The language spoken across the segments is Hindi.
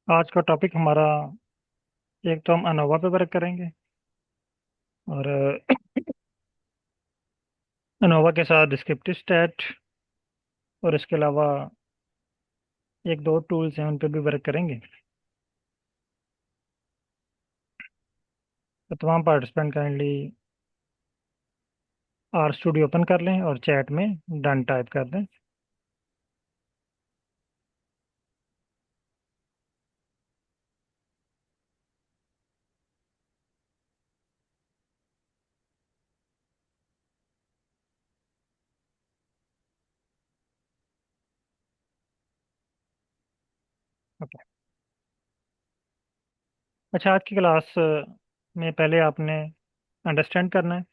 आज का टॉपिक हमारा एक तो हम अनोवा पे वर्क करेंगे और अनोवा के साथ डिस्क्रिप्टिव स्टैट और इसके अलावा एक दो टूल्स हैं उन पे भी वर्क करेंगे। तो तमाम participant kindly R studio open कर लें और चैट में डन टाइप कर दें। ओके। अच्छा, आज की क्लास में पहले आपने अंडरस्टैंड करना है,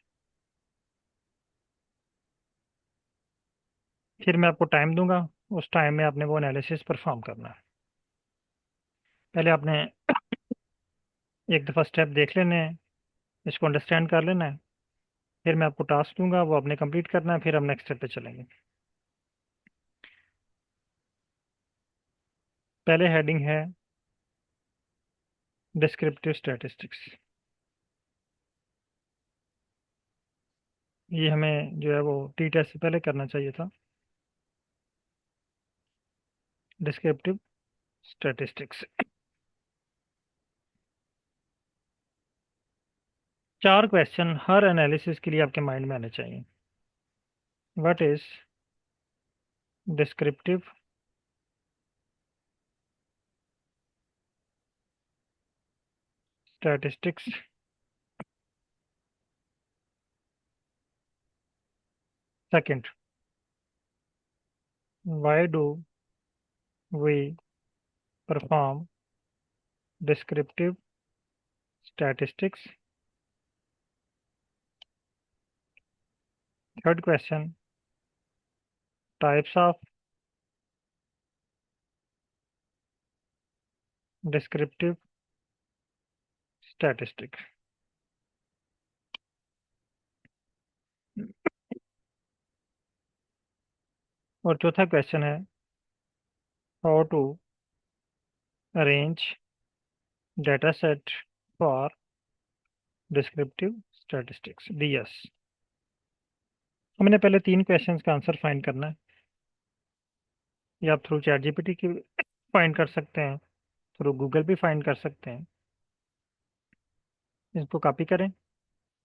फिर मैं आपको टाइम दूंगा। उस टाइम में आपने वो एनालिसिस परफॉर्म करना है। पहले आपने एक दफ़ा स्टेप देख लेने हैं, इसको अंडरस्टैंड कर लेना है, फिर मैं आपको टास्क दूंगा, वो आपने कंप्लीट करना है, फिर हम नेक्स्ट स्टेप पे चलेंगे। पहले हेडिंग है डिस्क्रिप्टिव स्टैटिस्टिक्स। ये हमें जो है वो टी टेस्ट से पहले करना चाहिए था। डिस्क्रिप्टिव स्टैटिस्टिक्स, चार क्वेश्चन हर एनालिसिस के लिए आपके माइंड में आने चाहिए। What is descriptive statistics? Second, why do we perform descriptive statistics? Third question, types of descriptive statistics. और चौथा क्वेश्चन है how to arrange data set for descriptive statistics, DS. हमने पहले तीन क्वेश्चंस का आंसर फाइंड करना है। ये आप थ्रू चैट जीपीटी की फाइंड कर सकते हैं, थ्रू गूगल भी फाइंड कर सकते हैं। इसको कॉपी करें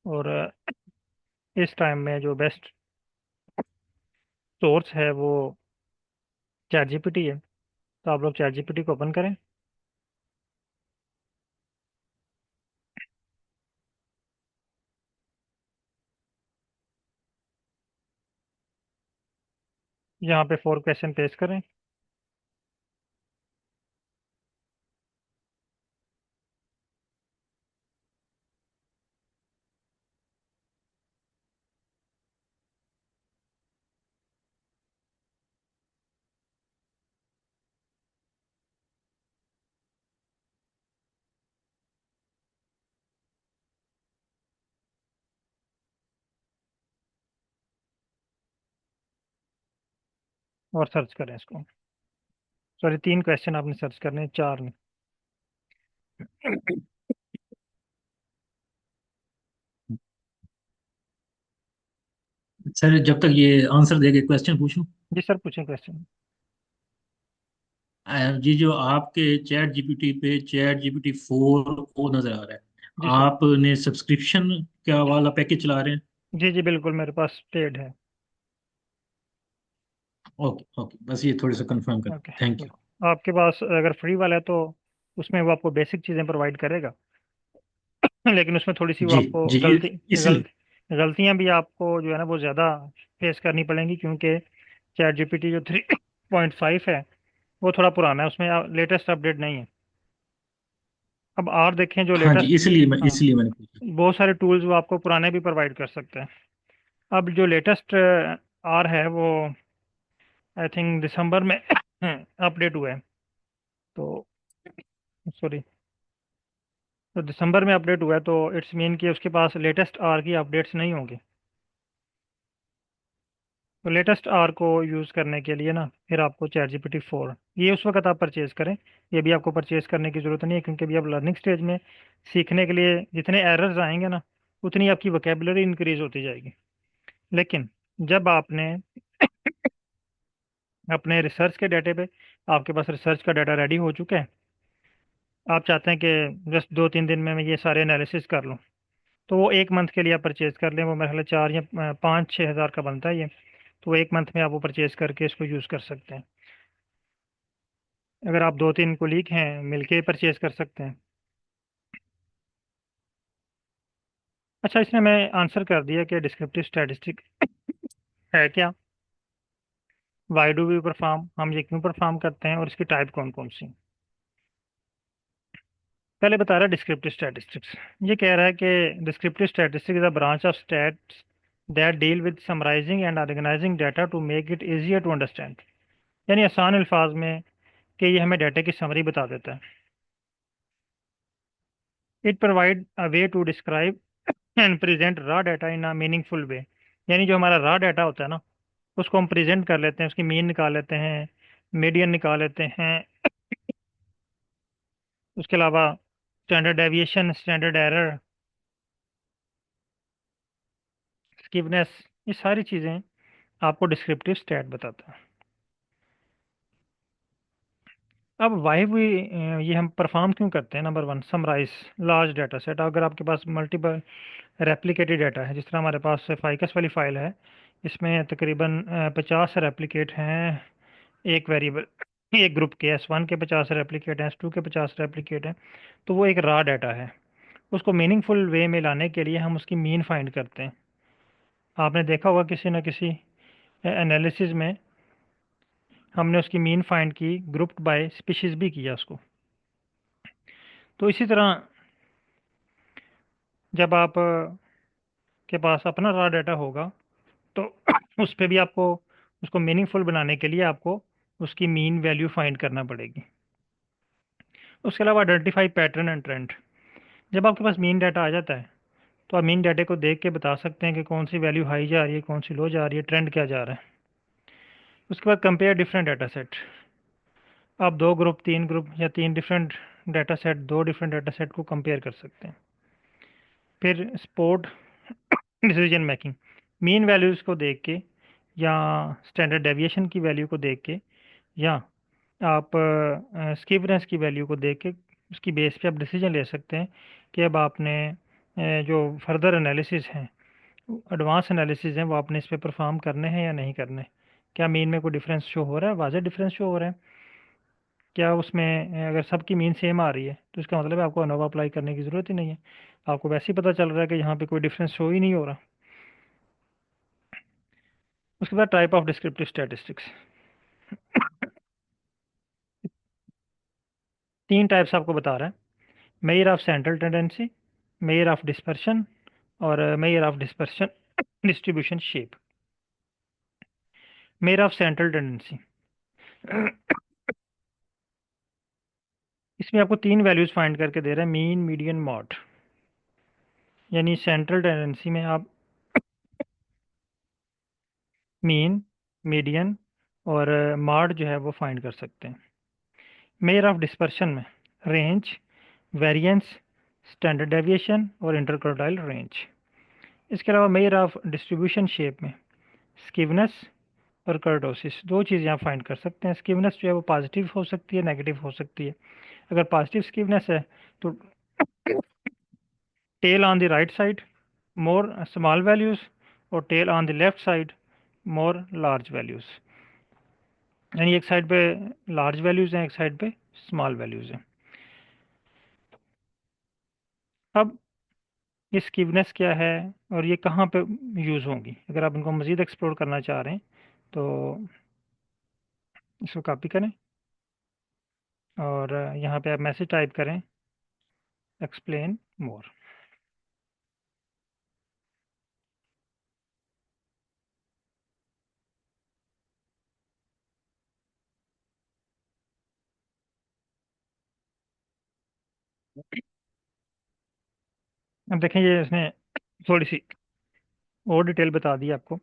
और इस टाइम में जो बेस्ट सोर्स है वो चैट जीपीटी है। तो आप लोग चैट जीपीटी को ओपन करें। यहाँ पे फोर क्वेश्चन पेस्ट करें और सर्च करें इसको। सॉरी, तीन क्वेश्चन आपने सर्च करने हैं, चार नहीं। सर जब तक ये आंसर देके क्वेश्चन पूछूं। जी सर, पूछें क्वेश्चन। जी जो आपके चैट जीपीटी पे चैट जीपीटी 4 वो नजर आ रहा जी है, सर। आपने सब्सक्रिप्शन क्या वाला पैकेज चला रहे हैं? जी जी बिल्कुल, मेरे पास पेड है। ओके ओके, बस ये थोड़ा सा कंफर्म कर। ओके। Thank you. बिल्कुल, आपके पास अगर फ्री वाला है तो उसमें वो आपको बेसिक चीज़ें प्रोवाइड करेगा। लेकिन उसमें थोड़ी सी वो जी आपको जी, इसलिए। गलतियां भी आपको जो है ना वो ज़्यादा फेस करनी पड़ेंगी, क्योंकि चैट जीपीटी जो 3.5 है वो थोड़ा पुराना है, उसमें लेटेस्ट अपडेट नहीं है। अब आर देखें जो हाँ जी, लेटेस्ट। हाँ, इसलिए मैंने पूछा। बहुत सारे टूल्स वो आपको पुराने भी प्रोवाइड कर सकते हैं। अब जो लेटेस्ट आर है वो आई थिंक दिसंबर में अपडेट हुआ है। तो सॉरी, तो दिसंबर में अपडेट हुआ है, तो इट्स मीन कि उसके पास लेटेस्ट आर की अपडेट्स नहीं होंगे। तो लेटेस्ट आर को यूज़ करने के लिए ना फिर आपको चैट जीपीटी 4 ये उस वक्त आप परचेज़ करें। ये भी आपको परचेज़ करने की ज़रूरत नहीं है, क्योंकि अभी आप लर्निंग स्टेज में सीखने के लिए जितने एरर्स आएंगे ना उतनी आपकी वोकेबलरी इंक्रीज होती जाएगी। लेकिन जब आपने अपने रिसर्च के डाटे पे, आपके पास रिसर्च का डाटा रेडी हो चुका है, आप चाहते हैं कि जस्ट 2-3 दिन में मैं ये सारे एनालिसिस कर लूँ, तो वो 1 मंथ के लिए आप परचेज़ कर लें। वो मेरे ख्याल है 4 या 5-6 हज़ार का बनता है ये। तो वो 1 मंथ में आप वो परचेज़ करके इसको यूज़ कर सकते हैं। अगर आप 2-3 कोलीग हैं मिलके परचेज़ कर सकते हैं। अच्छा, इसने मैं आंसर कर दिया कि डिस्क्रिप्टिव स्टैटिस्टिक है क्या, वाई डू वी परफॉर्म, हम ये क्यों परफॉर्म करते हैं, और इसकी टाइप कौन कौन सी। पहले बता रहा है डिस्क्रिप्टिव स्टैटिस्टिक्स। ये कह रहा है कि descriptive statistics is a branch of stats that deal with summarising and organising data to make it easier to understand. यानी आसान अल्फाज में कि ये हमें डाटा की समरी बता देता है। It provide a way to describe and present raw data in a meaningful way. यानी जो हमारा रॉ डाटा होता है ना, उसको हम प्रेजेंट कर लेते हैं, उसकी मीन निकाल लेते हैं, मीडियन निकाल लेते हैं, उसके अलावा स्टैंडर्ड डेविएशन, स्टैंडर्ड एरर, स्कीवनेस, ये सारी चीज़ें आपको डिस्क्रिप्टिव स्टैट बताता है। अब वाई भी ये हम परफॉर्म क्यों करते हैं। Number 1, summarise large data set. अगर आपके पास मल्टीपल रेप्लिकेटेड डाटा है, जिस तरह हमारे पास फाइकस वाली फाइल है, इसमें तकरीबन 50 रेप्लिकेट हैं एक वेरिएबल, एक ग्रुप के। S1 के 50 रेप्लिकेट हैं, S2 के 50 रेप्लिकेट हैं। तो वो एक रॉ डाटा है। उसको मीनिंगफुल वे में लाने के लिए हम उसकी मीन फाइंड करते हैं। आपने देखा होगा किसी न किसी एनालिसिस में हमने उसकी मीन फाइंड की, ग्रुप्ड बाय स्पीशीज भी किया उसको। तो इसी तरह जब आप के पास अपना रॉ डाटा होगा, तो उस पे भी आपको उसको मीनिंगफुल बनाने के लिए आपको उसकी मीन वैल्यू फाइंड करना पड़ेगी। उसके अलावा आइडेंटिफाई पैटर्न एंड ट्रेंड। जब आपके पास मीन डाटा आ जाता है, तो आप मीन डाटे को देख के बता सकते हैं कि कौन सी वैल्यू हाई जा रही है, कौन सी लो जा रही है, ट्रेंड क्या जा रहा है। उसके बाद कंपेयर डिफरेंट डाटा सेट। आप 2 ग्रुप, 3 ग्रुप या 3 different data set, 2 different data set को कंपेयर कर सकते हैं। फिर sport decision making. Mean values को देख के या स्टैंडर्ड डेविएशन की वैल्यू को देख के, या आप स्कीवनेस की वैल्यू को देख के, उसकी बेस पे आप डिसीजन ले सकते हैं कि अब आपने जो फर्दर एनालिसिस हैं, एडवांस एनालिसिस हैं, वो आपने इस पे परफॉर्म करने हैं या नहीं करने। क्या मीन में कोई डिफरेंस शो हो रहा है, वाज़ेह डिफरेंस शो हो रहा है। क्या उसमें अगर सबकी मीन सेम आ रही है, तो इसका मतलब है आपको अनोवा अप्लाई करने की ज़रूरत ही नहीं है। आपको वैसे ही पता चल रहा है कि यहाँ पे कोई डिफरेंस शो ही नहीं हो रहा। उसके बाद type of descriptive statistics. 3 types आपको बता रहा है। Measure of central tendency, measure of dispersion, और measure of dispersion distribution shape. Measure of central tendency, इसमें आपको 3 वैल्यूज फाइंड करके दे रहा है, मीन, मीडियन, मॉड। यानी सेंट्रल टेंडेंसी में आप मीन, मीडियन और मॉड जो है वो फाइंड कर सकते हैं। मेजर ऑफ डिस्पर्शन में रेंज, वेरिएंस, स्टैंडर्ड डेविएशन और इंटरक्रोटाइल रेंज। इसके अलावा मेजर ऑफ डिस्ट्रीब्यूशन शेप में स्कीवनेस और कर्टोसिस, 2 चीज़ें आप फाइंड कर सकते हैं। स्कीवनेस जो है वो पॉजिटिव हो सकती है, नेगेटिव हो सकती है। अगर पॉजिटिव स्कीवनेस है तो tail on the right side more small values, और tail on the left side more large values. यानी एक साइड पे लार्ज वैल्यूज हैं, एक साइड पे स्मॉल वैल्यूज हैं। अब ये स्कीवनेस क्या है और ये कहाँ पे यूज़ होंगी, अगर आप इनको मज़ीद एक्सप्लोर करना चाह रहे हैं तो इसको कॉपी करें और यहाँ पे आप मैसेज टाइप करें, एक्सप्लेन मोर। अब देखें, ये इसने थोड़ी सी और डिटेल बता दी आपको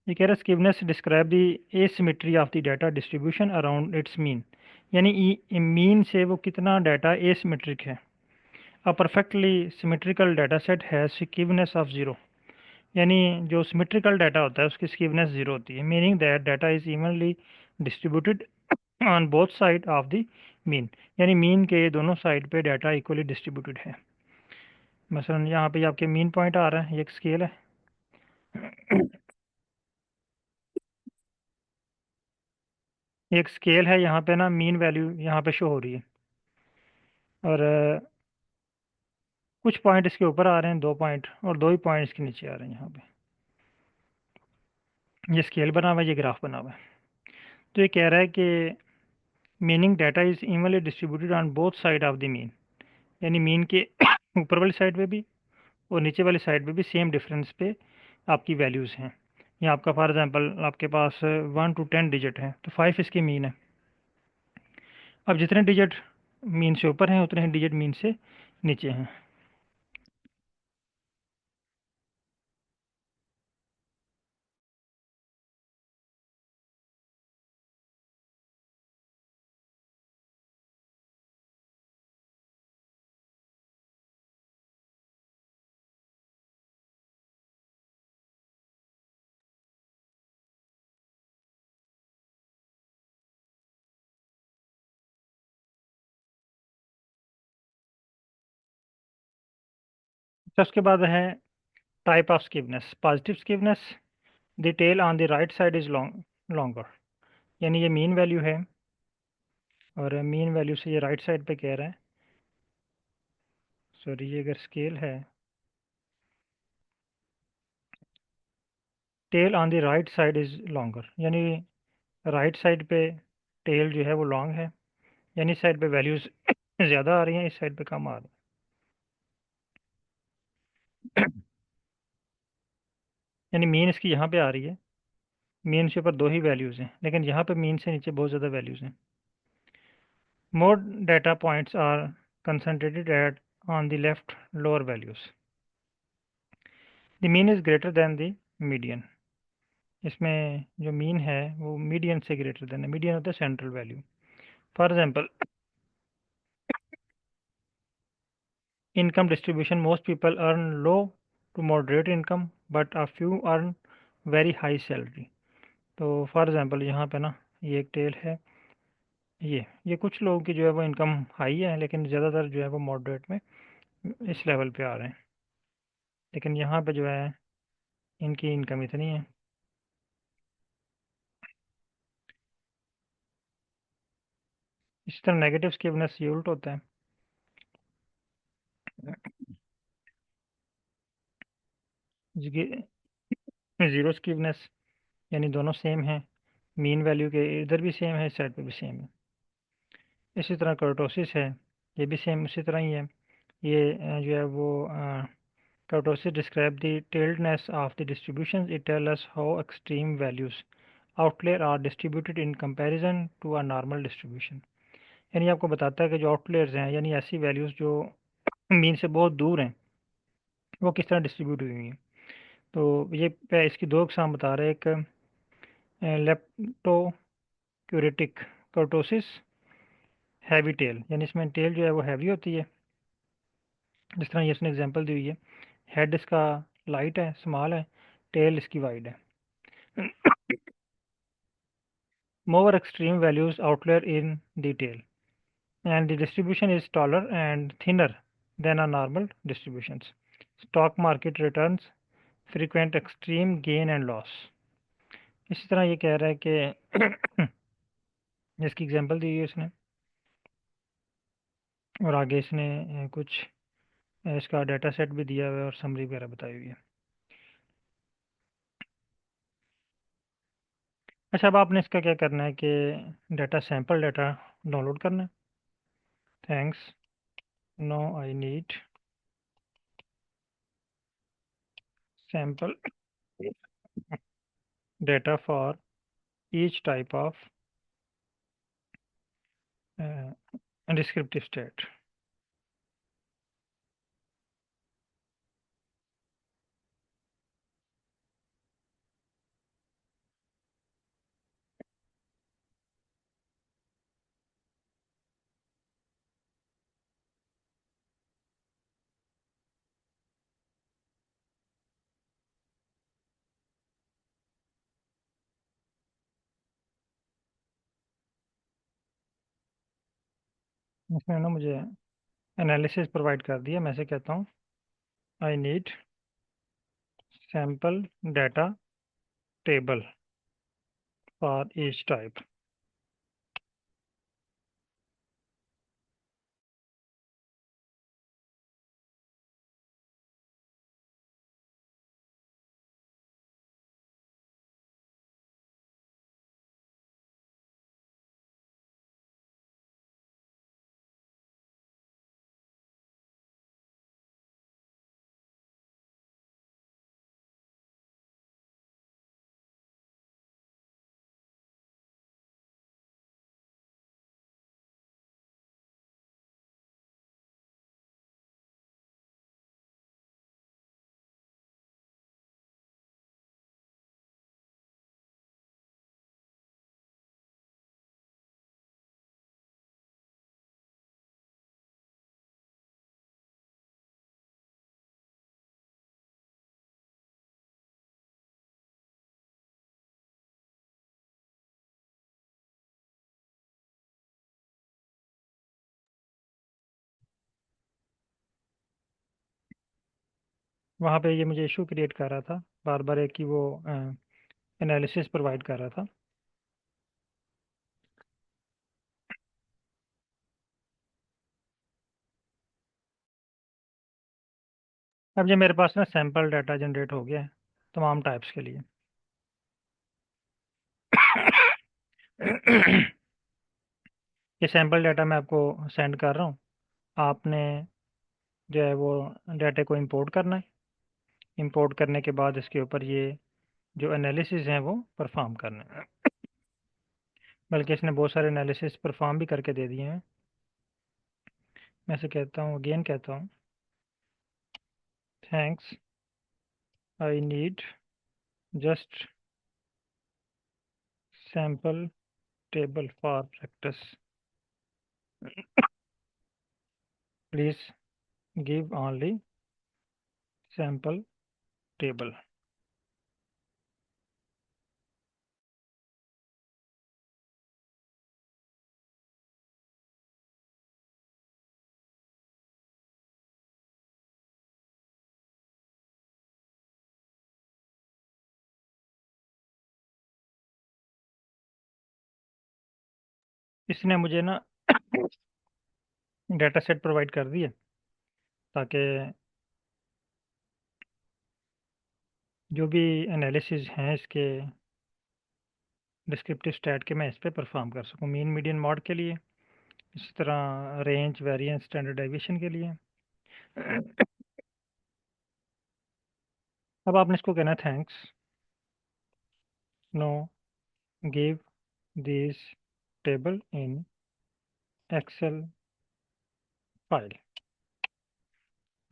ये कह रहा है skewness describe the asymmetry of the data distribution around its mean, यानी मीन से वो कितना डाटा एसिमेट्रिक है। A perfectly symmetrical data set has skewness of zero, यानी जो सिमेट्रिकल डाटा होता है उसकी स्कीवनेस ज़ीरो होती है, meaning that data is evenly distributed on both side of the mean, यानी मीन के दोनों साइड पे डाटा इक्वली डिस्ट्रीब्यूटेड है। मसलन यहाँ पे आपके मीन पॉइंट आ रहा है, ये एक स्केल है। एक स्केल है, यहाँ पे ना मीन वैल्यू यहाँ पे शो हो रही है, और कुछ पॉइंट इसके ऊपर आ रहे हैं, 2 पॉइंट, और 2 ही पॉइंट इसके नीचे आ रहे हैं। यहाँ पे ये स्केल बना हुआ है, ये ग्राफ बना हुआ है। तो ये कह रहा है कि meaning data is evenly distributed on both side of the mean, यानी मीन के ऊपर वाली साइड पे भी और नीचे वाली साइड पे भी सेम डिफरेंस पे आपकी वैल्यूज़ हैं। या आपका फॉर एग्जांपल आपके पास 1 to 10 डिजिट है, तो 5 इसकी मीन है। अब जितने डिजिट मीन से ऊपर हैं उतने ही डिजिट मीन से नीचे हैं। तो उसके बाद है type of skewness. Positive skewness, the tail on the right side is longer, यानी ये मीन वैल्यू है, और मीन वैल्यू से ये राइट साइड पे कह रहा है, सॉरी ये अगर स्केल है, tail on the right side is longer, यानी राइट साइड पे टेल जो है वो लॉन्ग है, यानी इस साइड पे वैल्यूज ज़्यादा आ रही हैं, इस साइड पे कम आ रही हैं। यानी मीन इसकी यहाँ पे आ रही है, मीन से ऊपर 2 ही वैल्यूज़ हैं, लेकिन यहाँ पे मीन से नीचे बहुत ज़्यादा वैल्यूज़ हैं। More data points are concentrated at on the left lower values, the mean is greater than the median, इसमें जो मीन है वो मीडियन से ग्रेटर दैन है। मीडियन होता है central value. For example income distribution, most people earn low to moderate income but a few earn very high salary. तो फॉर एग्जांपल यहाँ पे ना ये एक टेल है, ये कुछ लोगों की जो है वो इनकम हाई है, लेकिन ज़्यादातर जो है वो मॉडरेट में इस लेवल पे आ रहे हैं, लेकिन यहाँ पे जो है इनकी इनकम इतनी है। इसी तरह नेगेटिव स्कीवनेस ये उल्ट होता है। ज़ीरो स्कीवनेस, यानी दोनों सेम हैं, मीन वैल्यू के इधर भी सेम है, इस साइड पे भी सेम है। इसी तरह कर्टोसिस है, ये भी सेम उसी तरह ही है। ये जो है वो kurtosis describe the tailedness of the distribution, it tell us how extreme values outlier are distributed in comparison to a normal distribution, यानी आपको बताता है कि जो आउटलेयर्स हैं, यानी ऐसी वैल्यूज़ जो मीन से बहुत दूर हैं, वो किस तरह डिस्ट्रीब्यूट हुई हैं। तो ये इसकी 2 इकसाम बता रहे हैं, एक लेप्टोक्यूरेटिक कर्टोसिस, हैवी टेल, यानी इसमें टेल जो है वो हैवी होती है, जिस तरह ये इसने एग्जांपल दी हुई है। हेड इसका लाइट है, स्मॉल है, टेल इसकी वाइड है। More extreme values outlier in the tail, and the distribution is taller and thinner than a normal distributions. Stock market returns frequent extreme gain and loss. इसी तरह ये कह रहा है कि जिसकी एग्जांपल दी है इसने, और आगे इसने कुछ इसका डाटा सेट भी दिया हुआ है और समरी वगैरह बताई हुई है। अच्छा, अब आपने इसका क्या करना है कि डाटा सैंपल डाटा डाउनलोड करना है। Thanks, no I need sample data for each type of descriptive state. इसने ना मुझे एनालिसिस प्रोवाइड कर दिया। मैं से कहता हूँ I need sample data table for each type. वहाँ पे ये मुझे इशू क्रिएट कर रहा था बार बार, एक कि वो एनालिसिस प्रोवाइड कर रहा था। अब ये मेरे पास ना सैम्पल डाटा जनरेट हो गया है तमाम टाइप्स के लिए। ये सैम्पल डाटा मैं आपको सेंड कर रहा हूँ। आपने जो है वो डाटा को इंपोर्ट करना है। इंपोर्ट करने के बाद इसके ऊपर ये जो एनालिसिस हैं वो परफॉर्म करना है। बल्कि इसने बहुत सारे एनालिसिस परफॉर्म भी करके दे दिए हैं। मैं से कहता हूँ, अगेन कहता हूँ, thanks, I need just sample table for practice, please give only sample table. इसने मुझे ना डाटा सेट प्रोवाइड कर दिया ताकि जो भी एनालिसिस हैं इसके डिस्क्रिप्टिव स्टैट के मैं इस पे परफॉर्म कर सकूँ। मीन मीडियन मॉड के लिए, इसी तरह रेंज वेरिएंस स्टैंडर्ड डेविएशन के लिए। अब आपने इसको कहना thanks, no, give this table in Excel file.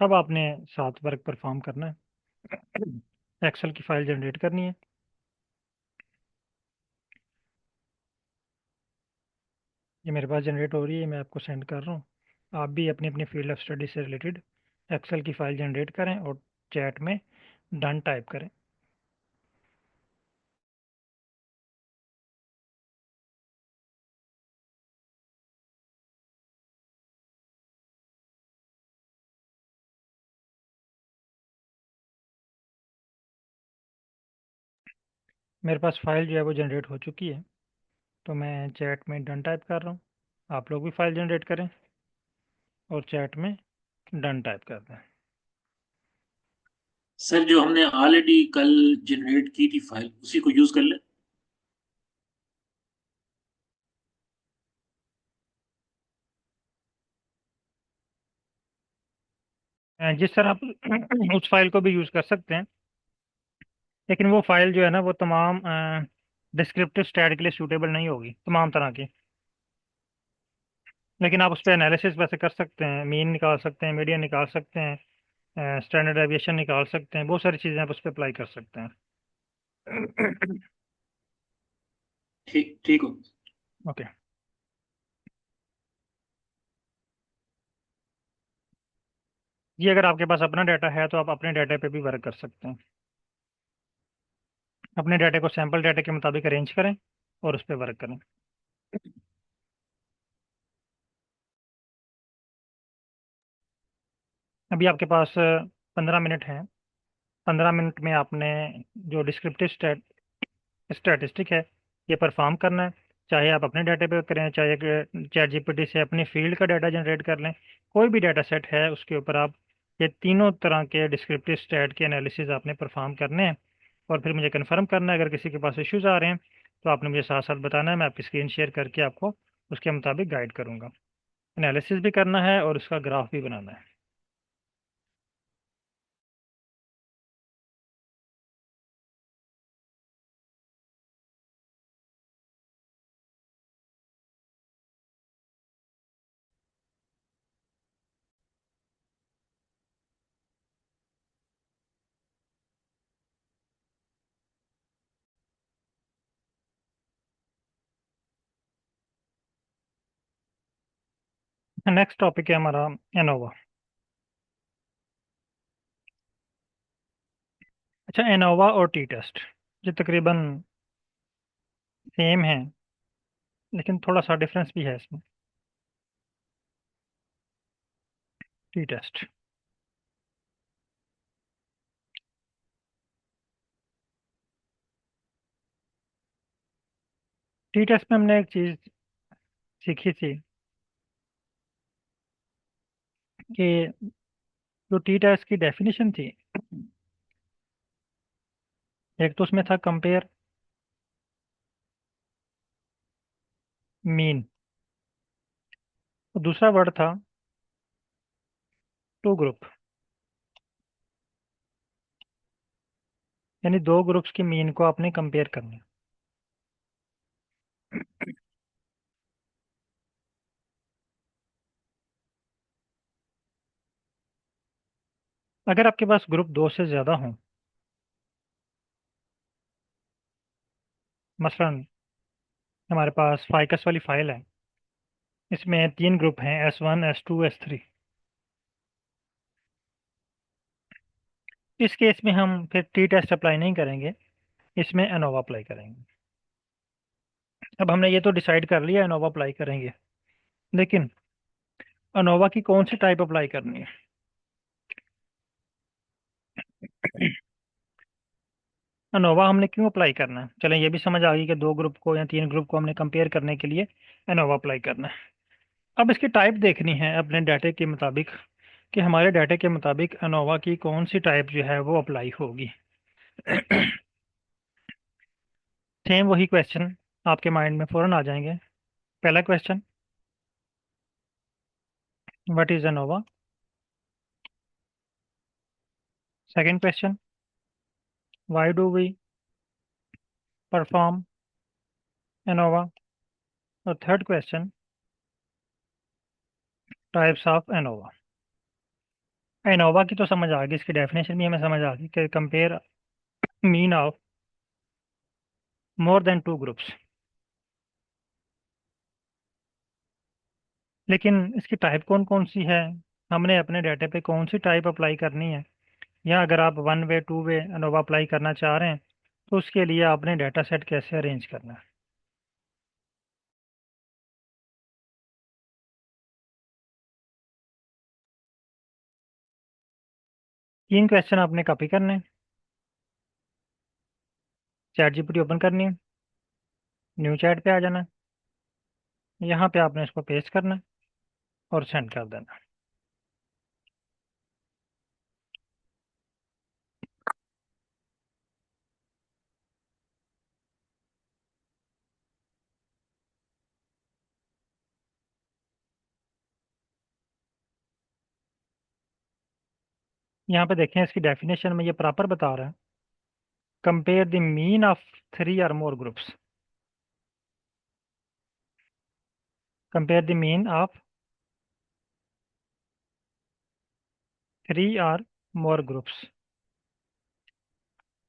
अब आपने 7 वर्क परफॉर्म करना है। एक्सेल की फाइल जनरेट करनी है। ये मेरे पास जनरेट हो रही है, मैं आपको सेंड कर रहा हूँ। आप भी अपनी अपनी फील्ड ऑफ स्टडी से रिलेटेड एक्सेल की फाइल जनरेट करें और चैट में डन टाइप करें। मेरे पास फाइल जो है वो जनरेट हो चुकी है, तो मैं चैट में डन टाइप कर रहा हूँ। आप लोग भी फाइल जनरेट करें और चैट में डन टाइप कर दें। सर जो हमने ऑलरेडी कल जनरेट की थी फाइल उसी को यूज कर ले। जिस तरह आप उस फाइल को भी यूज़ कर सकते हैं, लेकिन वो फाइल जो है ना वो तमाम डिस्क्रिप्टिव स्टैट के लिए सूटेबल नहीं होगी तमाम तरह की। लेकिन आप उस पर एनालिसिस वैसे कर सकते हैं, मीन निकाल सकते हैं, मीडियन निकाल सकते हैं, स्टैंडर्ड डेविएशन निकाल सकते हैं, बहुत सारी चीज़ें आप उस पर अप्लाई कर सकते हैं। ठीक ठीक हो। ओके। ये अगर आपके पास अपना डाटा है तो आप अपने डाटा पे भी वर्क कर सकते हैं। अपने डाटा को सैंपल डाटा के मुताबिक अरेंज करें और उस पर वर्क करें। अभी आपके पास 15 मिनट हैं। 15 मिनट में आपने जो डिस्क्रिप्टिव स्टैटिस्टिक है ये परफॉर्म करना है। चाहे आप अपने डाटा पे करें, चाहे चैट जीपीटी से अपनी फील्ड का डाटा जनरेट कर लें, कोई भी डाटा सेट है उसके ऊपर आप ये तीनों तरह के डिस्क्रिप्टिव स्टैट के एनालिसिस आपने परफॉर्म करने हैं। और फिर मुझे कंफर्म करना है, अगर किसी के पास इश्यूज आ रहे हैं तो आपने मुझे साथ साथ बताना है, मैं आपकी स्क्रीन शेयर करके आपको उसके मुताबिक गाइड करूँगा। एनालिसिस भी करना है और उसका ग्राफ भी बनाना है। नेक्स्ट टॉपिक है हमारा एनोवा। अच्छा, एनोवा और टी टेस्ट ये तकरीबन सेम है, लेकिन थोड़ा सा डिफरेंस भी है इसमें। टी टेस्ट टी टेस्ट में हमने एक चीज़ सीखी थी कि जो टी टेस्ट की डेफिनेशन थी, एक तो उसमें था कंपेयर मीन, और दूसरा वर्ड था टू ग्रुप, यानी दो ग्रुप्स की मीन को आपने कंपेयर करना है। अगर आपके पास ग्रुप दो से ज़्यादा हों, मसलन हमारे पास फाइकस वाली फाइल है, इसमें तीन ग्रुप हैं, S1 S2 S3। इस केस में हम फिर टी टेस्ट अप्लाई नहीं करेंगे, इसमें एनोवा अप्लाई करेंगे। अब हमने ये तो डिसाइड कर लिया एनोवा अप्लाई करेंगे, लेकिन एनोवा की कौन सी टाइप अप्लाई करनी है? एनोवा हमने क्यों अप्लाई करना है? चलें, ये भी समझ आ गई कि दो ग्रुप को या तीन ग्रुप को हमने कंपेयर करने के लिए एनोवा अप्लाई करना है। अब इसकी टाइप देखनी है अपने डाटे के मुताबिक, कि हमारे डाटे के मुताबिक एनोवा की कौन सी टाइप जो है वो अप्लाई होगी। सेम वही क्वेश्चन आपके माइंड में फ़ौरन आ जाएंगे। पहला question, what is ANOVA? Second question, why do we perform ANOVA? और third question, types of ANOVA. ANOVA की तो समझ आ गई, इसकी डेफिनेशन भी हमें समझ आ गई कि compare mean of more than two groups. लेकिन इसकी टाइप कौन कौन सी है, हमने अपने डाटा पे कौन सी टाइप अप्लाई करनी है, या अगर आप one way two way ANOVA apply करना चाह रहे हैं तो उसके लिए आपने डाटा सेट कैसे अरेंज करना है। तीन क्वेश्चन आपने कॉपी करने हैं, चैट जीपीटी ओपन करनी है, न्यू चैट पे आ जाना है, यहाँ पे आपने इसको पेस्ट करना है और सेंड कर देना है। यहाँ पे देखें, इसकी डेफिनेशन में ये प्रॉपर बता रहा है, compare the mean of three or more groups. Compare the mean of three or more groups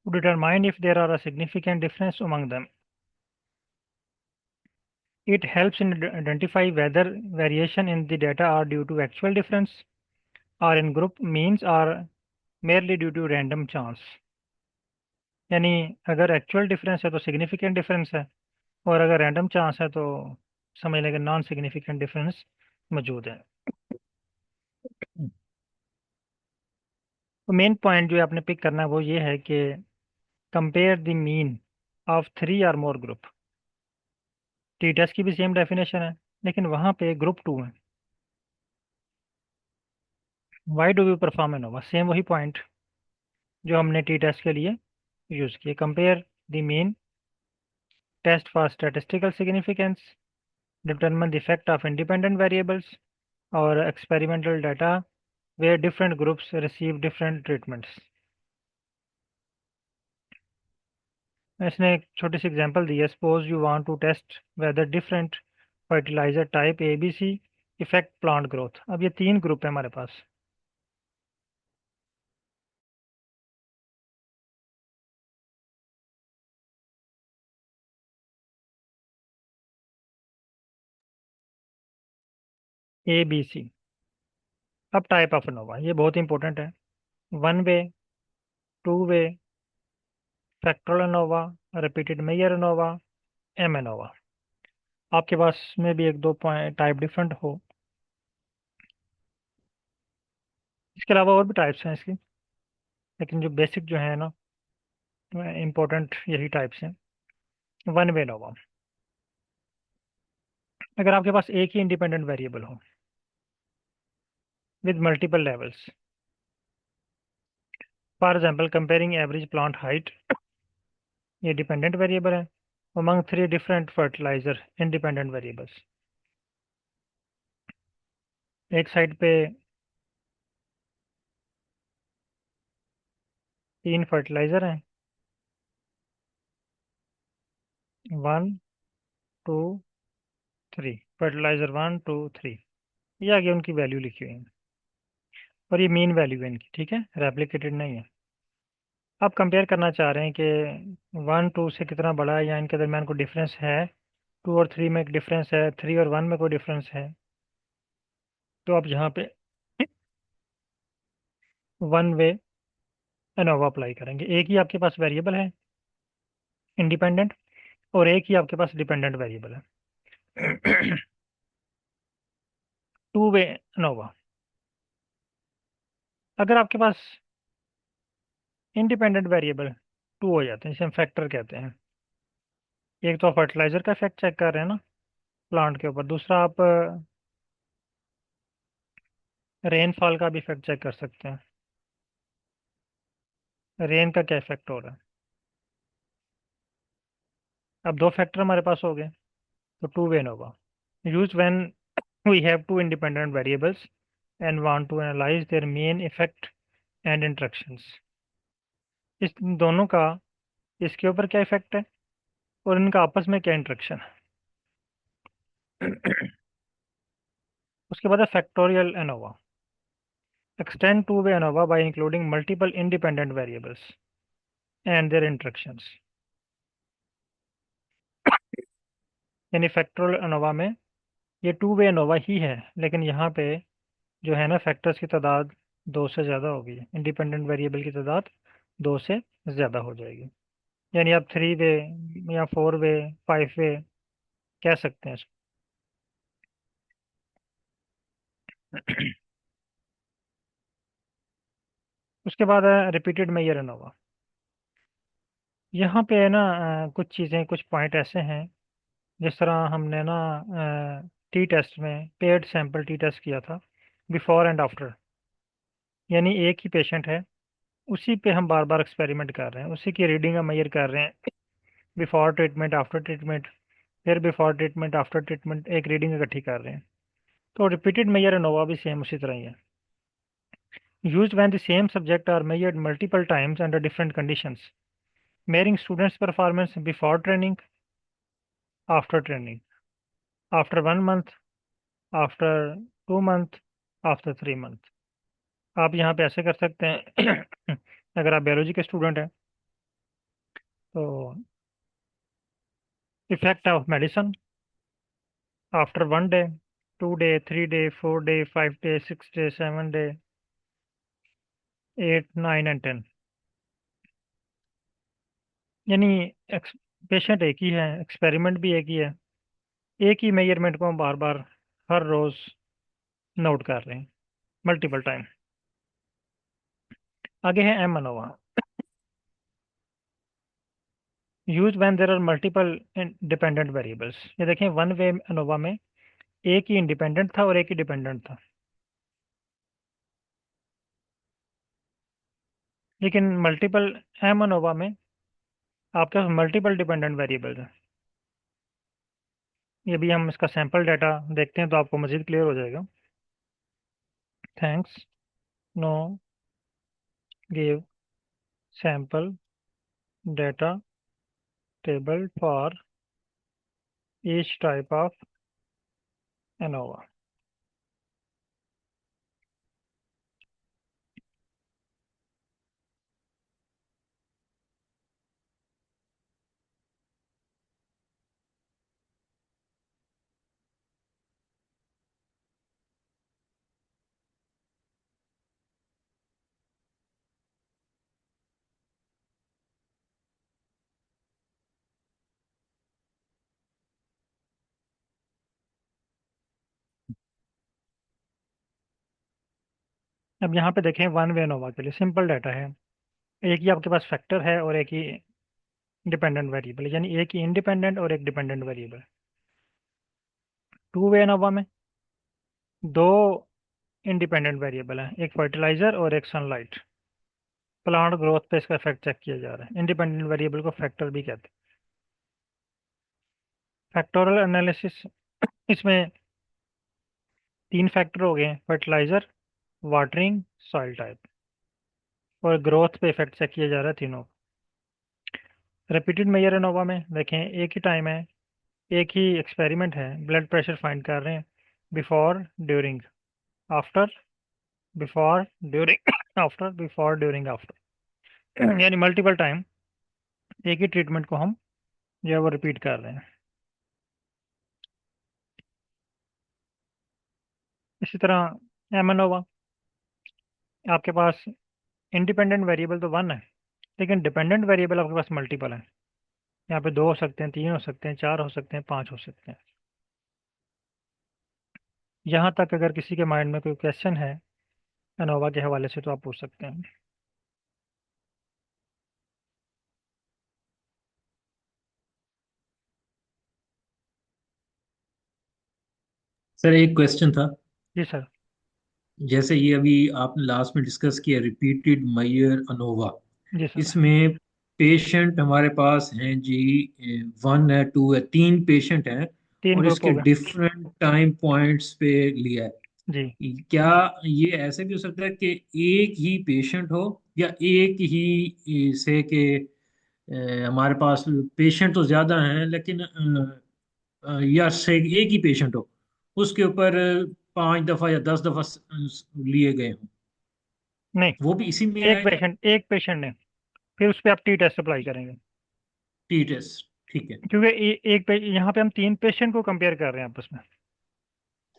to determine if there are a significant difference among them. It helps in identify whether variation in the data are due to actual difference or in group means or merely due to random chance. यानी अगर एक्चुअल डिफरेंस है तो सिग्निफिकेंट डिफरेंस है, और अगर रैंडम चांस है तो समझ लें कि नॉन सिग्निफिकेंट डिफरेंस मौजूद है। मेन पॉइंट जो आपने पिक करना है वो ये है कि compare the mean of 3 or more group. T test की भी सेम डेफिनेशन है, लेकिन वहाँ पे ग्रुप 2 है। Why do we perform ANOVA? Same वही पॉइंट जो हमने टी टेस्ट के लिए यूज़ किए। Compare the mean, test for statistical significance, determine the effect of independent variables, or experimental data where different groups receive different treatments। इसने एक छोटी सी एग्जांपल दी है। Suppose you want to test whether different fertiliser type A B C effect plant growth. अब ये 3 ग्रुप है हमारे पास। ए बी सी। अब टाइप ऑफ अनोवा ये बहुत इंपॉर्टेंट है। 1 way, 2 way, factorial ANOVA, repeated measure ANOVA, MANOVA. आपके पास में भी एक दो पॉइंट टाइप डिफरेंट हो। इसके अलावा और भी टाइप्स हैं इसकी, लेकिन जो बेसिक जो है ना इम्पोर्टेंट यही टाइप्स हैं। 1 वे नोवा, अगर आपके पास एक ही इंडिपेंडेंट वेरिएबल हो with multiple levels. For example comparing average plant height, ये डिपेंडेंट वेरिएबल है, among 3 different fertiliser independent variables. एक साइड पे 3 फर्टिलाइजर हैं, 1 2 3। फर्टिलाइजर 1 2 3, ये आगे उनकी वैल्यू लिखी हुई है और ये मीन वैल्यू है इनकी, ठीक है, रेप्लिकेटेड नहीं है। आप कंपेयर करना चाह रहे हैं कि 1 2 से कितना बड़ा है या इनके दरमियान कोई डिफरेंस है। 2 और 3 में एक डिफरेंस है, 3 और 1 में कोई डिफरेंस है। तो आप यहाँ पे 1 वे एनोवा अप्लाई करेंगे। एक ही आपके पास वेरिएबल है इंडिपेंडेंट, और एक ही आपके पास डिपेंडेंट वेरिएबल है। 2 वे एनोवा, अगर आपके पास इंडिपेंडेंट वेरिएबल 2 हो जाते हैं, जिसे हम फैक्टर कहते हैं। एक तो आप फर्टिलाइजर का इफेक्ट चेक कर रहे हैं ना प्लांट के ऊपर, दूसरा आप रेनफॉल का भी इफेक्ट चेक कर सकते हैं। रेन का क्या इफेक्ट हो रहा है। अब 2 फैक्टर हमारे पास हो गए, तो 2 वे ANOVA use when we have 2 independent variables and want to analyze their main effect and interactions। इस दोनों का इसके ऊपर क्या इफेक्ट है और इनका आपस में क्या इंटरेक्शन है। उसके बाद है factorial ANOVA, extend 2 way ANOVA by including multiple independent variables and their interactions। यानी फैक्टोरियल एनोवा में ये 2 वे एनोवा ही है, लेकिन यहाँ पे जो है ना फैक्टर्स की तादाद 2 से ज़्यादा होगी, इंडिपेंडेंट वेरिएबल की तादाद 2 से ज़्यादा हो जाएगी। यानी आप 3 वे या 4 वे 5 वे कह सकते हैं इसको। उसके बाद है रिपीटेड मेयर एनोवा। यहाँ पे है ना कुछ चीज़ें, कुछ पॉइंट ऐसे हैं, जिस तरह हमने ना टी टेस्ट में पेड सैंपल टी टेस्ट किया था बिफोर एंड आफ्टर। यानी एक ही पेशेंट है, उसी पे हम बार बार एक्सपेरिमेंट कर रहे हैं, उसी की रीडिंग हम मेयर कर रहे हैं। बिफोर ट्रीटमेंट, आफ्टर ट्रीटमेंट, फिर बिफोर ट्रीटमेंट आफ्टर ट्रीटमेंट एक रीडिंग इकट्ठी कर रहे हैं। तो रिपीटेड मेयर एनोवा भी सेम उसी तरह ही है। Used when the same subject are measured multiple times under different conditions, measuring students' performance before training, after training, after 1 month, after 2 month, after 3 month। आप यहाँ पे ऐसे कर सकते हैं। अगर आप बायोलॉजी के स्टूडेंट हैं तो effect of medicine after 1 day, 2 day, 3 day, 4 day, 5 day, 6 day, 7 day, 8 9 and 10। यानी पेशेंट एक ही है, एक्सपेरिमेंट भी एक ही है, एक ही मेजरमेंट को हम बार बार हर रोज नोट कर रहे हैं मल्टीपल टाइम। आगे है M ANOVA. Use when there are multiple dependent variables. ये देखें, वन वे अनोवा में एक ही इंडिपेंडेंट था और एक ही डिपेंडेंट था, लेकिन मल्टीपल एम अनोवा में आपके पास मल्टीपल डिपेंडेंट वेरिएबल्स हैं। ये भी हम इसका सैंपल डाटा देखते हैं तो आपको मज़ीद क्लियर हो जाएगा। Thanks, no, give sample data table for each type of ANOVA. अब यहाँ पे देखें, वन वे एनोवा के लिए सिंपल डाटा है। एक ही आपके पास फैक्टर है और एक ही डिपेंडेंट वेरिएबल, यानी एक ही इंडिपेंडेंट और एक dependent variable. Two way ANOVA में दो इंडिपेंडेंट वेरिएबल हैं, एक फर्टिलाइजर और एक सनलाइट। प्लांट ग्रोथ पे इसका इफेक्ट चेक किया जा रहा है। इंडिपेंडेंट वेरिएबल को फैक्टर भी कहते हैं। फैक्टोरल एनालिसिस, इसमें तीन फैक्टर हो गए हैं, फर्टिलाइजर, वाटरिंग, सॉइल टाइप, और ग्रोथ पे इफेक्ट चेक किया जा रहा है तीनों। रिपीटेड मेजर एनोवा में देखें, एक ही टाइम है, एक ही एक्सपेरिमेंट है, ब्लड प्रेशर फाइंड कर रहे हैं, before, during, after, before, during, after, before, during, after. यानी मल्टीपल टाइम एक ही ट्रीटमेंट को हम जो है वो रिपीट कर रहे हैं। इसी तरह एमनोवा, आपके पास इंडिपेंडेंट वेरिएबल तो वन है, लेकिन डिपेंडेंट वेरिएबल आपके पास मल्टीपल है। यहाँ पे दो हो सकते हैं, तीन हो सकते हैं, चार हो सकते हैं, पांच हो सकते हैं। यहाँ तक अगर किसी के माइंड में कोई क्वेश्चन है एनोवा के हवाले से तो आप पूछ सकते हैं। सर एक क्वेश्चन था। जी सर। जैसे ये अभी आपने लास्ट में डिस्कस किया रिपीटेड मायर अनोवा, जी सर। इसमें पेशेंट हमारे पास हैं जी, वन है, टू है, तीन पेशेंट हैं तीन और ग्रुप इसके हो गए। डिफरेंट टाइम पॉइंट्स पे लिया जी। है। क्या ये ऐसे भी हो सकता है कि एक ही पेशेंट हो, या एक ही से के हमारे पास पेशेंट तो ज्यादा हैं लेकिन या से एक ही पेशेंट हो, उसके ऊपर 5 दफा या 10 दफा लिए गए हों, नहीं, वो भी इसी में आएगा? एक पेशेंट ने, फिर उस पर आप टी टेस्ट अप्लाई करेंगे। टी टेस्ट, ठीक है। क्योंकि यहाँ पे हम तीन पेशेंट को कंपेयर कर रहे हैं आपस में।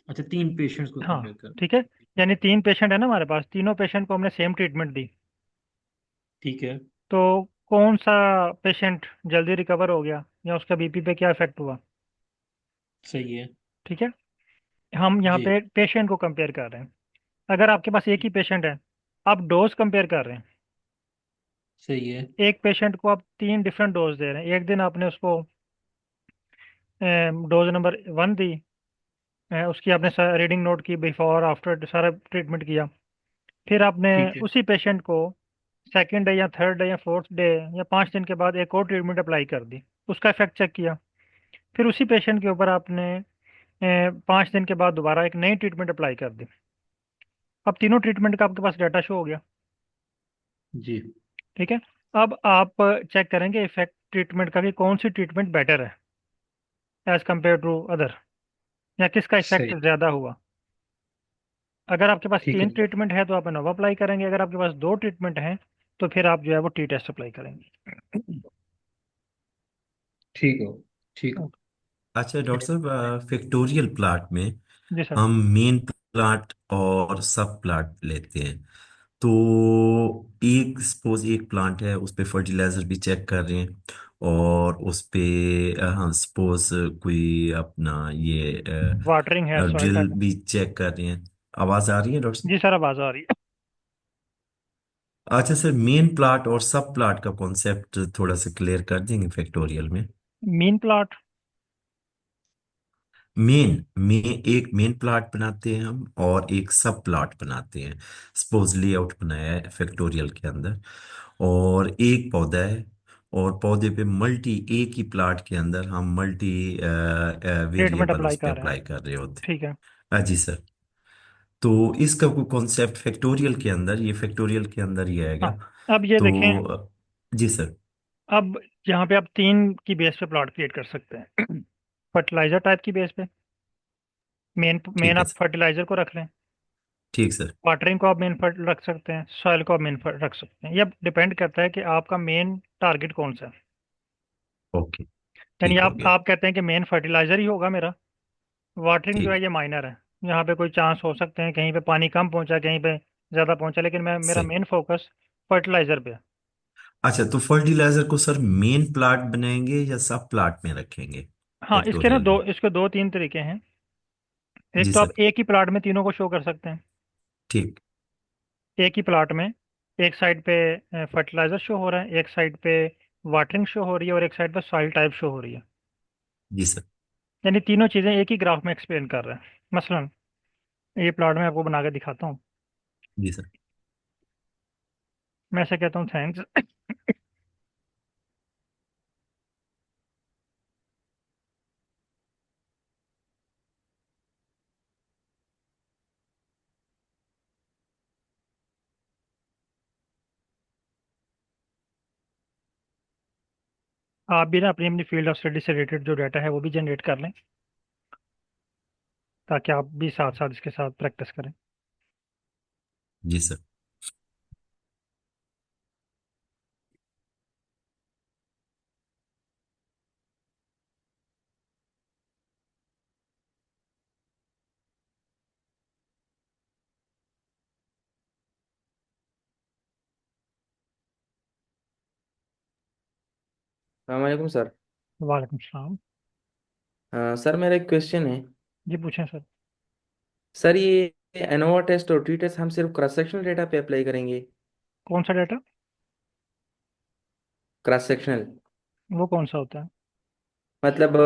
अच्छा, तीन पेशेंट्स को हाँ, कंपेयर कर। ठीक है। यानी तीन पेशेंट है ना हमारे पास, तीनों पेशेंट को हमने सेम ट्रीटमेंट दी, ठीक है। तो कौन सा पेशेंट जल्दी रिकवर हो गया या उसका बीपी पे क्या इफेक्ट हुआ। सही है। ठीक है, हम यहाँ जी। पे पेशेंट को कंपेयर कर रहे हैं। अगर आपके पास एक ही पेशेंट है, आप डोज कंपेयर कर रहे हैं। सही है। एक पेशेंट को आप तीन डिफरेंट डोज दे रहे हैं। एक दिन आपने उसको डोज नंबर वन दी, उसकी आपने रीडिंग नोट की, बिफोर आफ्टर सारा ट्रीटमेंट किया। फिर आपने ठीक है। उसी पेशेंट को सेकंड डे या थर्ड डे या फोर्थ डे या 5 दिन के बाद एक और ट्रीटमेंट अप्लाई कर दी, उसका इफेक्ट चेक किया। फिर उसी पेशेंट के ऊपर आपने 5 दिन के बाद दोबारा एक नई ट्रीटमेंट अप्लाई कर दी। अब तीनों ट्रीटमेंट का आपके पास डाटा शो हो गया। जी। ठीक है, अब आप चेक करेंगे इफेक्ट ट्रीटमेंट का कि कौन सी ट्रीटमेंट बेटर है एज कम्पेयर टू अदर, या किसका इफेक्ट सही। ज़्यादा हुआ। अगर आपके पास ठीक तीन है। ट्रीटमेंट है तो आप इनोवा अप्लाई करेंगे, अगर आपके पास दो ट्रीटमेंट है तो फिर आप जो है वो टी टेस्ट अप्लाई करेंगे। ठीक हो। ठीक हो। अच्छा डॉक्टर साहब, फैक्टोरियल प्लाट में जी सर। हम मेन प्लाट और सब प्लाट लेते हैं। तो एक सपोज एक प्लांट है, उस पे फर्टिलाइजर भी चेक कर रहे हैं, और उस पे हम सपोज कोई अपना ये वाटरिंग है, सॉइल ड्रिल टाइप। भी चेक कर रहे हैं। आवाज आ रही है डॉक्टर साहब? जी सर, आवाज़ आ रही है। अच्छा सर, मेन प्लॉट और सब प्लॉट का कॉन्सेप्ट थोड़ा सा क्लियर कर देंगे फैक्टोरियल में? Mean plot. एक मेन प्लॉट बनाते हैं हम और एक सब प्लॉट बनाते हैं। सपोज लेआउट बनाया है फैक्टोरियल के अंदर, और एक पौधा है, और पौधे पे मल्टी, एक ही प्लॉट के अंदर हम मल्टी ट्रीटमेंट वेरिएबल अप्लाई उस पे कर रहे हैं। अप्लाई कर रहे होते ठीक है। हैं। जी सर। तो इसका कोई कॉन्सेप्ट फैक्टोरियल के अंदर, ये फैक्टोरियल के अंदर ही हाँ, आएगा। अब ये देखें। तो जी सर। अब यहाँ पे आप तीन की बेस पे प्लॉट क्रिएट कर सकते हैं। फर्टिलाइजर टाइप की बेस पे मेन मेन ठीक है आप सर। फर्टिलाइजर को रख लें। ठीक सर। वाटरिंग को आप मेन रख सकते हैं, सॉइल को आप मेन रख सकते हैं। ये डिपेंड करता है कि आपका मेन टारगेट कौन सा है। ओके। यानी ठीक हो गया। आप कहते हैं कि मेन फर्टिलाइजर ही होगा मेरा, वाटरिंग जो ठीक। है ये माइनर है। यहाँ पे कोई चांस हो सकते हैं कहीं पे पानी कम पहुंचा, कहीं पे ज़्यादा पहुंचा, लेकिन मैं मेरा सही। मेन फोकस फर्टिलाइजर पे है। अच्छा, तो फर्टिलाइजर को सर मेन प्लांट बनाएंगे या सब प्लांट में रखेंगे हाँ, इसके ना फैक्टोरियल में? इसके दो तीन तरीके हैं। एक जी तो आप सर। एक ही प्लाट में तीनों को शो कर सकते हैं। ठीक। एक ही प्लाट में एक साइड पे फर्टिलाइजर शो हो रहा है, एक साइड पे वाटरिंग शो हो रही है, और एक साइड पे सॉइल टाइप शो हो रही है। जी सर। यानी तीनों चीज़ें एक ही ग्राफ में एक्सप्लेन कर रहे हैं। मसलन ये प्लाट में आपको बना के दिखाता हूँ। जी सर। मैं ऐसे कहता हूँ थैंक्स। आप भी ना अपनी अपनी फील्ड ऑफ स्टडी से रिलेटेड जो डाटा है वो भी जनरेट कर लें, ताकि आप भी साथ साथ इसके साथ प्रैक्टिस करें। जी सर। अलैक्म सर। वालेकुम सलाम। सर मेरा एक क्वेश्चन है। जी पूछें सर। सर ये एनोवा टेस्ट और टी टेस्ट हम सिर्फ क्रॉस सेक्शनल डेटा पे अप्लाई करेंगे? कौन सा डाटा? क्रॉस सेक्शनल वो कौन सा होता है? मतलब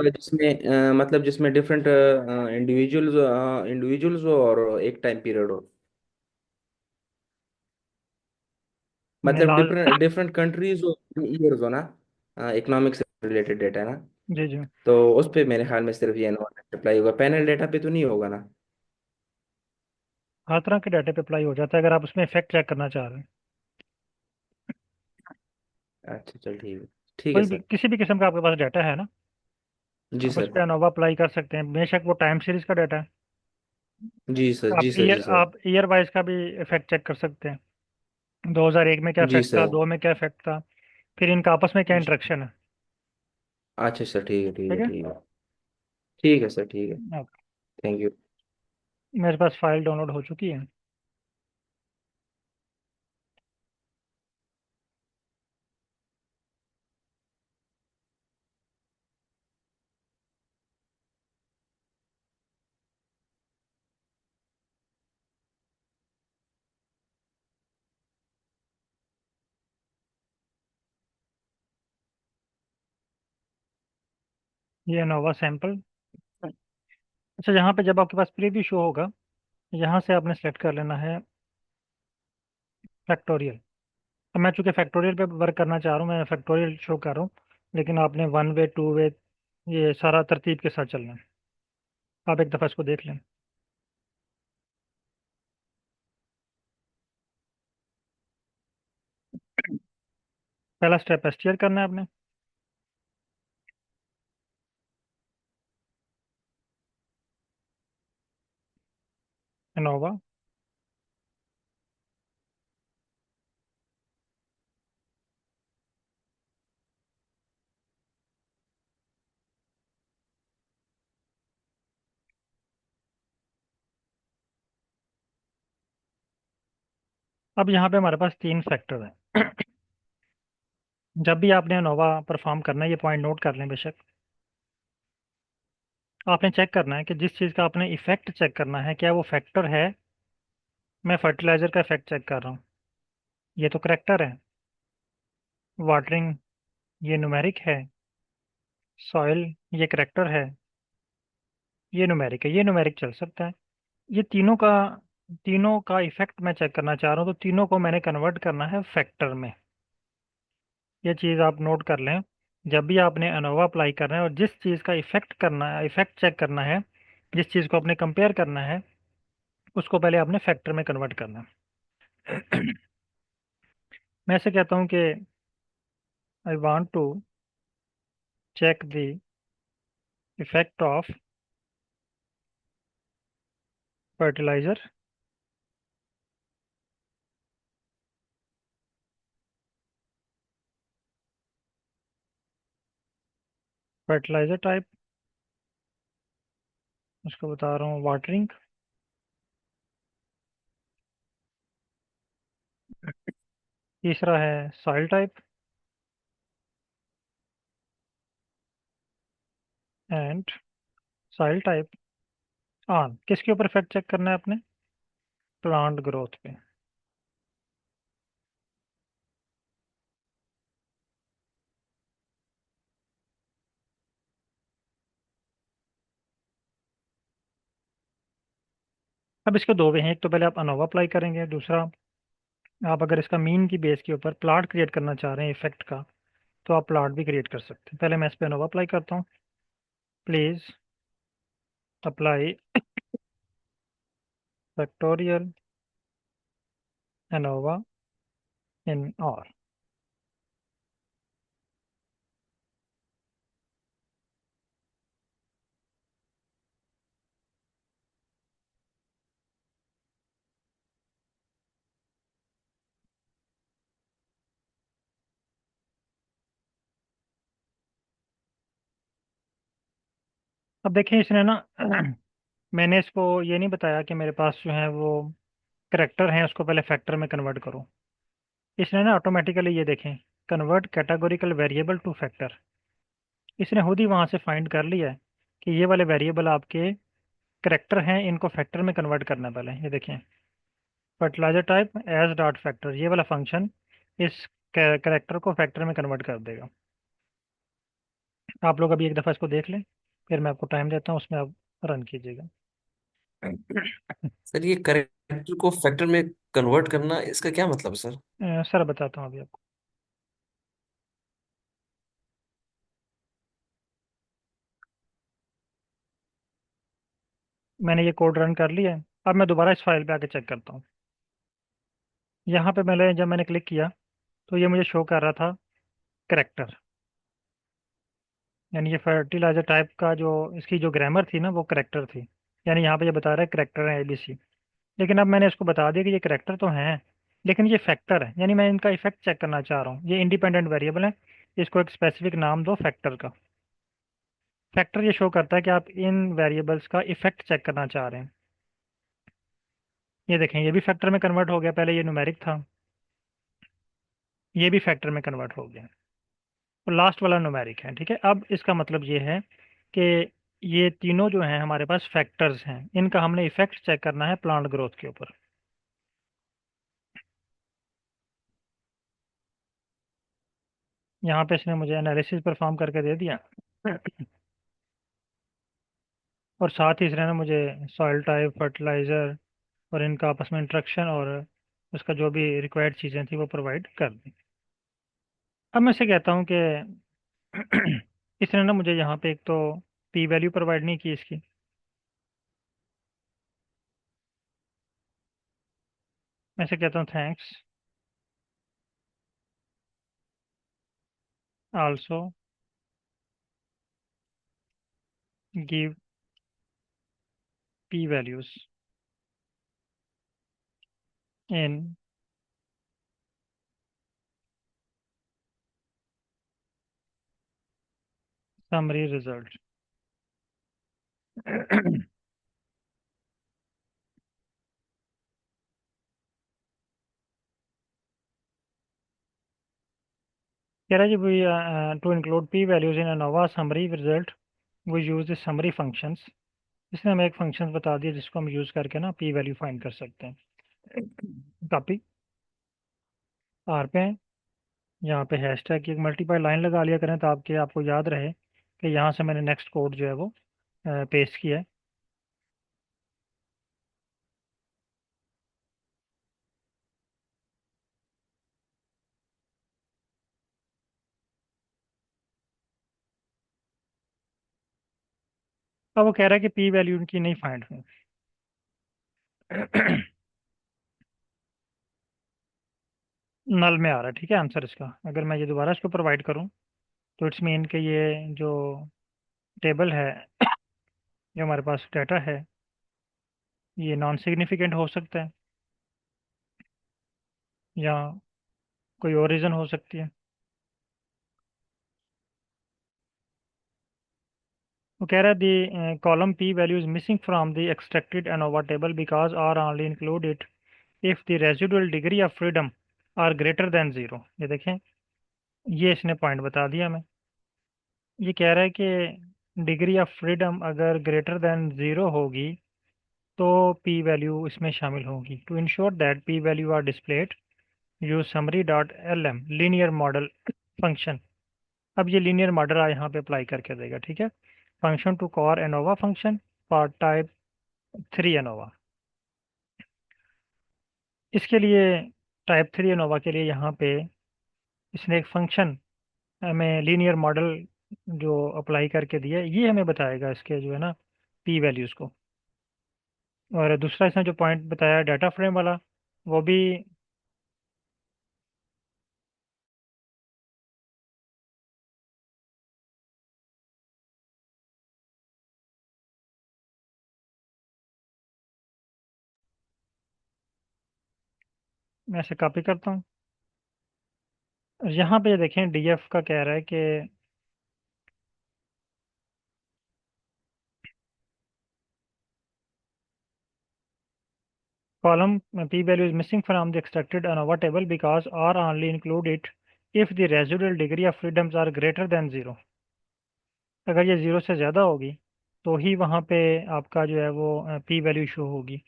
मतलब जिसमें डिफरेंट इंडिविजुअल्स इंडिविजुअल्स हो और एक टाइम पीरियड हो। मैं मतलब लाल। डिफरेंट डिफरेंट कंट्रीज हो, ईयर्स हो ना। इकोनॉमिक्स से रिलेटेड डेटा है ना। जी जी। तो उस पे मेरे ख्याल में सिर्फ ये एनोवा टेस्ट अप्लाई होगा, पैनल डेटा पे तो नहीं होगा ना? हर तरह के डाटे पे अप्लाई हो जाता है अगर आप उसमें इफेक्ट चेक करना चाह रहे हैं। अच्छा चल ठीक है। ठीक है कोई भी सर। किसी भी किस्म का आपके पास डाटा है ना, जी आप उस सर। पर अनोवा अप्लाई कर सकते हैं। बेशक वो टाइम सीरीज का डाटा है। जी सर। जी सर। जी सर। आप ईयर वाइज का भी इफेक्ट चेक कर सकते हैं। 2001 में क्या जी इफेक्ट था, सर। दो में क्या इफेक्ट था, फिर इनका आपस में क्या इंटरेक्शन है। अच्छा सर ठीक है ठीक ठीक है है। ठीक है। ठीक है सर ठीक है। अब थैंक यू। मेरे पास फाइल डाउनलोड हो चुकी है। ये नोवा सैंपल। अच्छा, यहाँ पे जब आपके पास प्रीव्यू शो होगा, यहाँ से आपने सेलेक्ट कर लेना है फैक्टोरियल। अब मैं चूंकि फैक्टोरियल पे वर्क करना चाह रहा हूँ, मैं फैक्टोरियल शो कर रहा हूँ, लेकिन आपने वन वे, टू वे, ये सारा तरतीब के साथ चलना है। आप एक दफ़ा इसको देख लें। पहला स्टेप एस्टियर करना है आपने, इनोवा। अब यहाँ पे हमारे पास तीन फैक्टर हैं। जब भी आपने इनोवा परफॉर्म करना है, ये पॉइंट नोट कर लें बेशक, आपने चेक करना है कि जिस चीज़ का आपने इफेक्ट चेक करना है क्या वो फैक्टर है। मैं फर्टिलाइजर का इफेक्ट चेक कर रहा हूँ, ये तो करेक्टर है। वाटरिंग ये न्यूमेरिक है। सॉइल ये करेक्टर है। ये न्यूमेरिक है, ये न्यूमेरिक चल सकता है। ये तीनों का इफेक्ट मैं चेक करना चाह रहा हूँ, तो तीनों को मैंने कन्वर्ट करना है फैक्टर में। ये चीज़ आप नोट कर लें। जब भी आपने अनोवा अप्लाई करना है और जिस चीज़ का इफेक्ट करना है, इफेक्ट चेक करना है, जिस चीज़ को आपने कंपेयर करना है, उसको पहले आपने फैक्टर में कन्वर्ट करना है। मैं ऐसे कहता हूँ कि I want to check the effect of fertiliser fertiliser type, उसको बता रहा हूँ वाटरिंग। तीसरा है soil type and soil type on किसके ऊपर इफेक्ट चेक करना है आपने? प्लांट ग्रोथ पे। अब इसके दो वे हैं, एक तो पहले आप अनोवा अप्लाई करेंगे, दूसरा आप अगर इसका मीन की बेस के ऊपर प्लॉट क्रिएट करना चाह रहे हैं इफेक्ट का, तो आप प्लॉट भी क्रिएट कर सकते हैं। पहले मैं इस पे अनोवा अप्लाई करता हूँ। प्लीज अप्लाई फैक्टोरियल एनोवा इन और। अब देखें इसने ना मैंने इसको ये नहीं बताया कि मेरे पास जो है वो करेक्टर हैं, उसको पहले फैक्टर में कन्वर्ट करो। इसने ना ऑटोमेटिकली ये देखें, convert categorical variable two factor, इसने खुद ही वहां से फाइंड कर लिया है कि ये वाले वेरिएबल आपके करेक्टर हैं, इनको फैक्टर में कन्वर्ट करना है। पहले ये देखें, fertiliser type as dot factor, ये वाला फंक्शन इस करेक्टर को फैक्टर में कन्वर्ट कर देगा। आप लोग अभी एक दफ़ा इसको देख लें, फिर मैं आपको टाइम देता हूँ, उसमें आप रन कीजिएगा। सर ये करेक्टर को फैक्टर में कन्वर्ट करना इसका क्या मतलब है सर? सर बताता हूँ अभी आपको। मैंने ये कोड रन कर लिया है। अब मैं दोबारा इस फाइल पे आके चेक करता हूँ। यहाँ पे जब मैंने क्लिक किया तो ये मुझे शो कर रहा था करेक्टर, यानी ये फर्टिलाइजर टाइप का जो इसकी जो ग्रामर थी ना वो करेक्टर थी। यानी यहाँ पे ये बता रहा है करेक्टर है ABC। लेकिन अब मैंने इसको बता दिया कि ये करेक्टर तो हैं, लेकिन ये फैक्टर है, यानी मैं इनका इफेक्ट चेक करना चाह रहा हूँ। ये इंडिपेंडेंट वेरिएबल है, इसको एक स्पेसिफिक नाम दो फैक्टर का। फैक्टर ये शो करता है कि आप इन वेरिएबल्स का इफेक्ट चेक करना चाह रहे हैं। ये देखें, ये भी फैक्टर में कन्वर्ट हो गया, पहले ये न्यूमेरिक था, ये भी फैक्टर में कन्वर्ट हो गया, और लास्ट वाला न्यूमेरिक है। ठीक है, अब इसका मतलब ये है कि ये तीनों जो हैं हमारे पास फैक्टर्स हैं, इनका हमने इफेक्ट चेक करना है प्लांट ग्रोथ के ऊपर। यहाँ पे इसने मुझे एनालिसिस परफॉर्म करके दे दिया, और साथ ही इसने ना मुझे सॉइल टाइप, फर्टिलाइजर और इनका आपस में इंट्रैक्शन और उसका जो भी रिक्वायर्ड चीज़ें थी वो प्रोवाइड कर दी। अब मैं इसे कहता हूँ कि इसने ना मुझे यहाँ पे एक तो पी वैल्यू प्रोवाइड नहीं की इसकी। मैं इसे कहता हूँ thanks also give p values in summary result। कह रहा है जी we to include p values in ANOVA summary result we use the summary functions। इसने हमें एक फंक्शन बता दिया जिसको हम यूज़ करके ना p वैल्यू फाइंड कर सकते हैं। कॉपी। आर पे हैं, यहाँ पे हैश टैग की एक मल्टीपल लाइन लगा लिया करें ताकि आपको याद रहे कि यहाँ से मैंने नेक्स्ट कोड जो है वो पेस्ट किया है। अब वो कह रहा है कि पी वैल्यू उनकी नहीं फाइंड हुई। नल में आ रहा है, ठीक है आंसर इसका। अगर मैं ये दोबारा इसको प्रोवाइड करूँ तो इट्स मीन कि ये जो टेबल है, जो हमारे पास डाटा है, ये नॉन सिग्निफिकेंट हो सकता है या कोई और रीज़न हो सकती है। वो कह रहा है the column P value is missing from the extracted ANOVA table because R only include it if the residual degree of freedom are greater than zero. ये देखें, ये इसने पॉइंट बता दिया हमें। ये कह रहा है कि डिग्री ऑफ फ्रीडम अगर ग्रेटर देन ज़ीरो होगी तो पी वैल्यू इसमें शामिल होगी। To ensure that P value are displayed use summary dot L M linear model function. अब ये लीनियर मॉडल यहाँ पे अप्लाई करके देगा, ठीक है। Function to car ANOVA function for type 3 ANOVA. इसके लिए टाइप 3 एनोवा के लिए यहाँ पे इसने एक फंक्शन हमें लीनियर मॉडल जो अप्लाई करके दिया है, ये हमें बताएगा इसके जो है ना पी वैल्यूज़ को। और दूसरा इसने जो पॉइंट बताया डाटा फ्रेम वाला, वो भी मैं ऐसे कॉपी करता हूँ। और यहाँ पे देखें डीएफ का कह रहा है कि column p value is missing from the extracted ANOVA table because R only include it if the residual degree of freedoms are greater than 0। अगर ये 0 से ज़्यादा होगी तो ही वहाँ पे आपका जो है वो p वैल्यू शो होगी।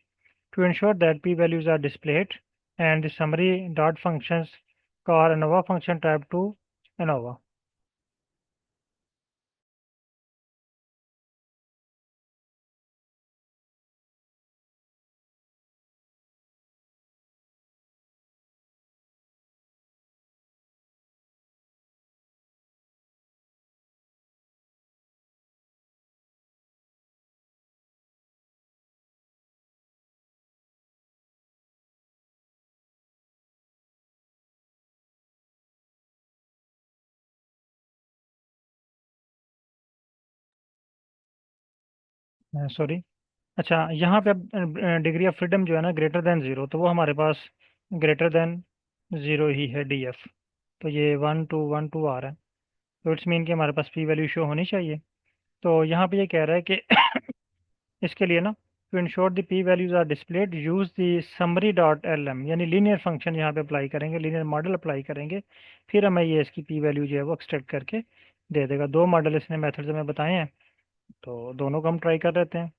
To ensure that p values are displayed and the summary dot functions call ANOVA function type two ANOVA। Sorry, अच्छा यहाँ पे अब डिग्री ऑफ फ्रीडम जो है ना ग्रेटर देन ज़ीरो, तो वो हमारे पास ग्रेटर देन ज़ीरो ही है डीएफ। तो ये 1 2 1 2 आ रहा है, तो इट्स मीन कि हमारे पास पी वैल्यू शो होनी चाहिए। तो यहाँ पे ये कह रहा है कि इसके लिए ना to ensure the P values are displayed use the summary dot L M, यानी लीनियर फंक्शन यहाँ पे अप्लाई करेंगे, लीनियर मॉडल अप्लाई करेंगे, फिर हमें ये इसकी पी वैल्यू जो है वो एक्सट्रैक्ट करके दे देगा। दो मॉडल इसने मेथड्स में बताए हैं, तो दोनों को हम ट्राई कर लेते हैं।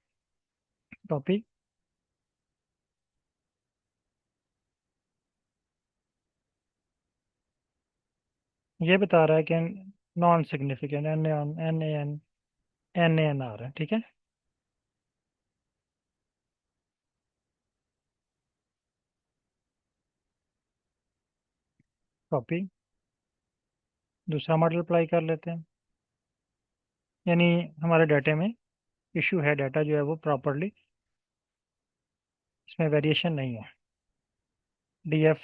टॉपिक ये बता रहा है कि non significant N N N N N आ रहा है, ठीक है। कॉपी, दूसरा मॉडल अप्लाई कर लेते हैं। यानी हमारे डाटे में इशू है, डाटा जो है वो प्रॉपरली, इसमें वेरिएशन नहीं है। डीएफ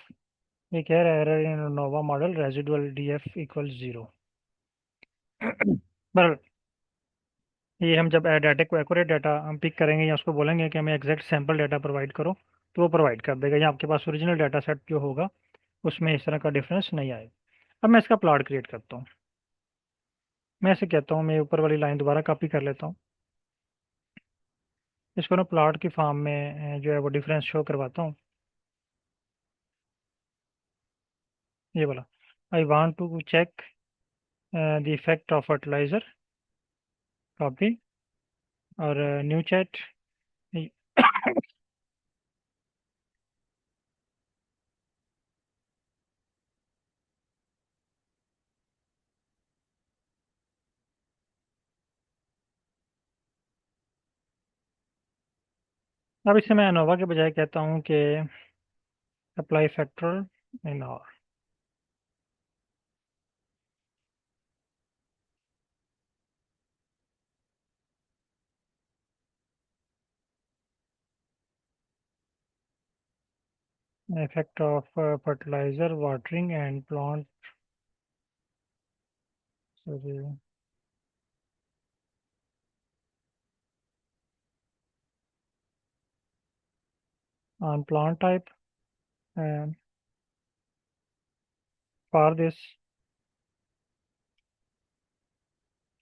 ये कह रहा है error in Nova model residual DF equal 0। पर ये हम जब डाटा को एक्यूरेट डाटा हम पिक करेंगे या उसको बोलेंगे कि हमें एग्जैक्ट सैम्पल डाटा प्रोवाइड करो, तो वो प्रोवाइड कर देगा, या आपके पास ओरिजिनल डाटा सेट जो होगा उसमें इस तरह का डिफरेंस नहीं आएगा। अब मैं इसका प्लॉट क्रिएट करता हूँ। मैं ऐसे कहता हूँ, मैं ऊपर वाली लाइन दोबारा कॉपी कर लेता हूँ, इसको ना प्लॉट की फॉर्म में जो है वो डिफरेंस शो करवाता हूँ। ये बोला I want to check the effect of fertiliser, copy, और न्यू चैट। अब इससे मैं अनोवा के बजाय कहता हूँ कि apply factor in R. Effect of fertilizer, watering and plant, sorry, on plant type. And for this,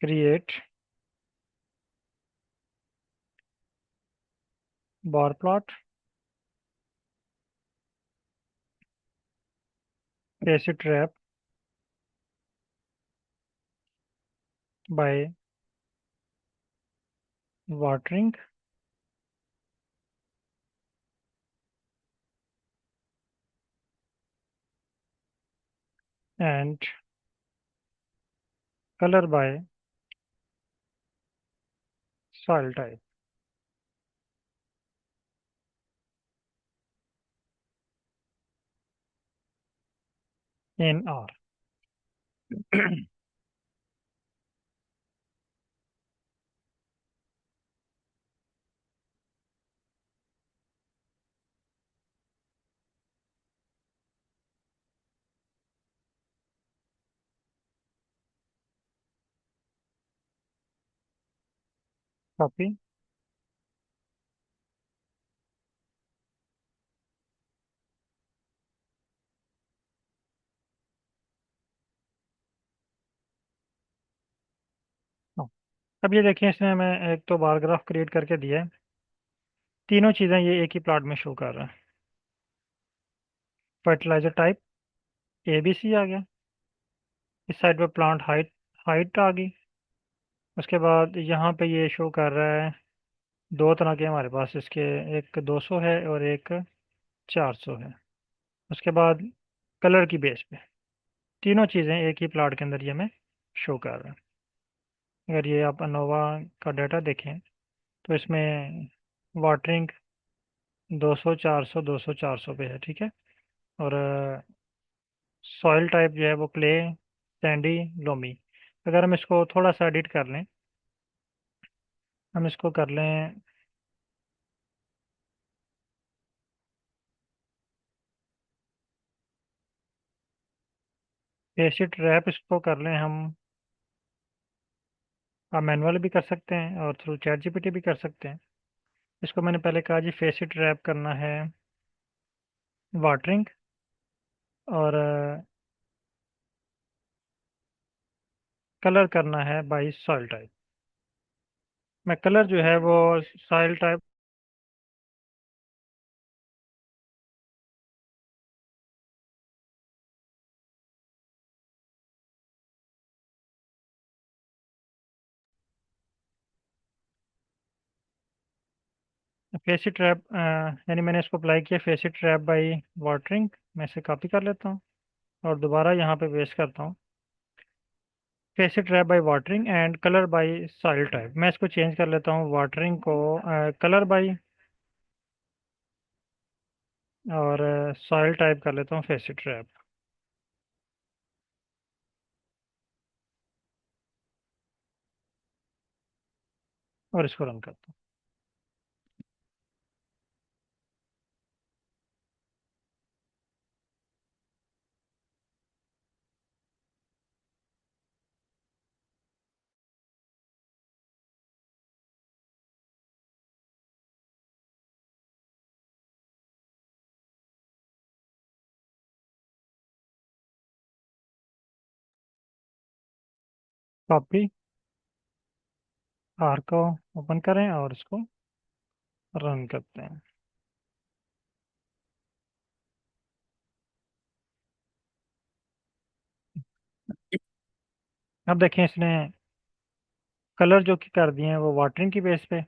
create bar plot, acid trap by watering and color by soil type in R. Copy. हाँ। अब ये देखिए, इसने हमें एक तो बार ग्राफ क्रिएट करके दिया है। तीनों चीज़ें ये एक ही प्लॉट में शो कर रहा है। फर्टिलाइजर टाइप ABC आ गया। इस साइड पे प्लांट हाइट हाइट आ गई। उसके बाद यहाँ पे ये शो कर रहा है दो तरह के हमारे पास इसके, एक 200 है और एक 400 है। उसके बाद कलर की बेस पे तीनों चीज़ें एक ही प्लॉट के अंदर ये हमें शो कर रहा है। अगर ये आप अनोवा का डाटा देखें तो इसमें वाटरिंग 200 400 200 400 पे है, ठीक है। और सॉइल टाइप जो है वो क्ले, सैंडी, लोमी। अगर हम इसको थोड़ा सा एडिट कर लें, हम इसको कर लें एसिड रैप, इसको कर लें हम। आप मैनुअल भी कर सकते हैं और थ्रू चैट जीपीटी भी कर सकते हैं। इसको मैंने पहले कहा जी फेसिट रैप करना है वाटरिंग, और कलर करना है बाई सॉइल टाइप। मैं कलर जो है वो सॉइल टाइप फेसिट रैप, यानी मैंने इसको अप्लाई किया फेसिट रैप बाई वाटरिंग। मैं इसे कॉपी कर लेता हूँ और दोबारा यहाँ पे पेस्ट करता हूँ। Facet wrap by watering and colour by soil type. मैं इसको चेंज कर लेता हूँ, वाटरिंग को कलर बाई, और सॉइल टाइप कर लेता हूँ फेसिट रैप, और इसको रन करता हूँ। कॉपी, आर को ओपन करें और इसको रन करते हैं। अब देखें, इसने कलर जो कि कर दिए हैं वो वाटरिंग की बेस पे,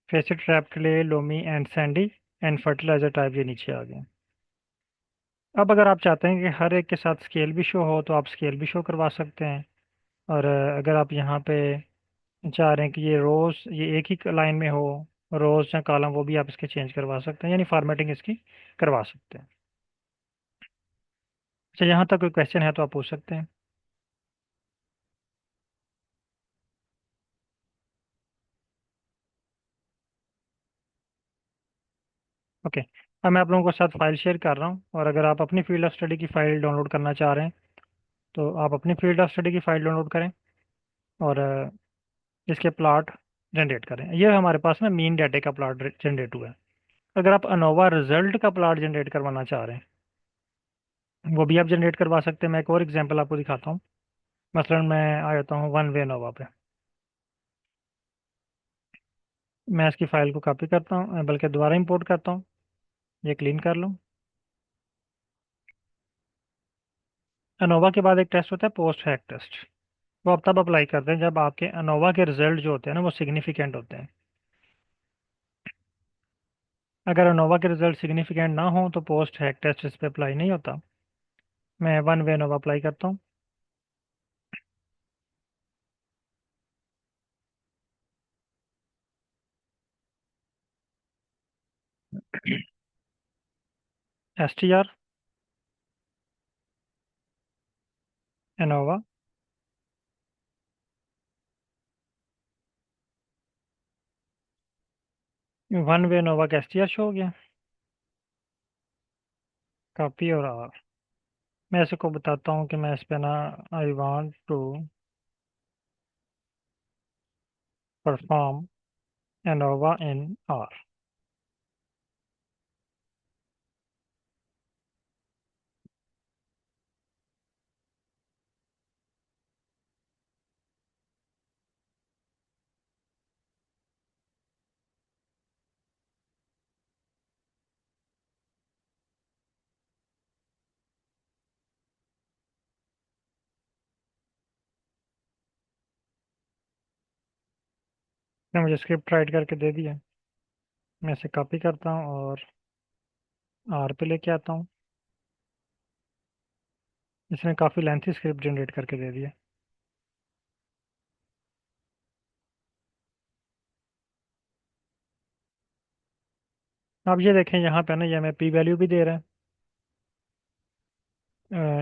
facet wrap clay, loamy and sandy and fertiliser type ये नीचे आ गए। अब अगर आप चाहते हैं कि हर एक के साथ स्केल भी शो हो तो आप स्केल भी शो करवा सकते हैं। और अगर आप यहाँ पे चाह रहे हैं कि ये रोज ये एक ही लाइन में हो रोज या कॉलम वो भी आप इसके चेंज करवा सकते हैं, यानी फॉर्मेटिंग इसकी करवा सकते हैं। अच्छा, यहाँ तक कोई क्वेश्चन है तो आप पूछ सकते हैं। ओके, अब मैं आप लोगों के साथ फाइल शेयर कर रहा हूँ, और अगर आप अपनी फील्ड ऑफ स्टडी की फाइल डाउनलोड करना चाह रहे हैं तो आप अपनी फील्ड ऑफ स्टडी की फाइल डाउनलोड करें और इसके प्लॉट जनरेट करें। ये हमारे पास ना मीन डाटे का प्लॉट जनरेट हुआ है। अगर आप अनोवा रिजल्ट का प्लॉट जनरेट करवाना चाह रहे हैं वो भी आप जनरेट करवा सकते हैं। मैं एक और एग्जांपल आपको दिखाता हूँ। मसलन मैं आ जाता हूँ वन वे नोवा पे। मैं इसकी फ़ाइल को कॉपी करता हूँ, बल्कि दोबारा इंपोर्ट करता हूँ। ये क्लीन कर लूँ। अनोवा के बाद एक टेस्ट होता है पोस्ट हैक टेस्ट। वो आप तब अप्लाई करते हैं जब आपके अनोवा के रिजल्ट जो होते हैं ना वो सिग्निफिकेंट होते हैं। अगर अनोवा के रिजल्ट सिग्निफिकेंट ना हो तो पोस्ट हैक टेस्ट इस पर अप्लाई नहीं होता। मैं वन वे अनोवा अप्लाई करता हूँ। S T R ANOVA one way ANOVA का एस टी आर शो हो गया। कॉपी और आर। मैं इसको बताता हूँ कि मैं इस पे ना I want to perform ANOVA in R. ने मुझे स्क्रिप्ट राइट करके दे दिया। मैं इसे कॉपी करता हूँ और आर पे लेके आता हूँ। इसने काफ़ी लेंथी स्क्रिप्ट जनरेट करके दे दिया। अब ये देखें यहाँ पे ना ये हमें पी वैल्यू भी दे रहा है।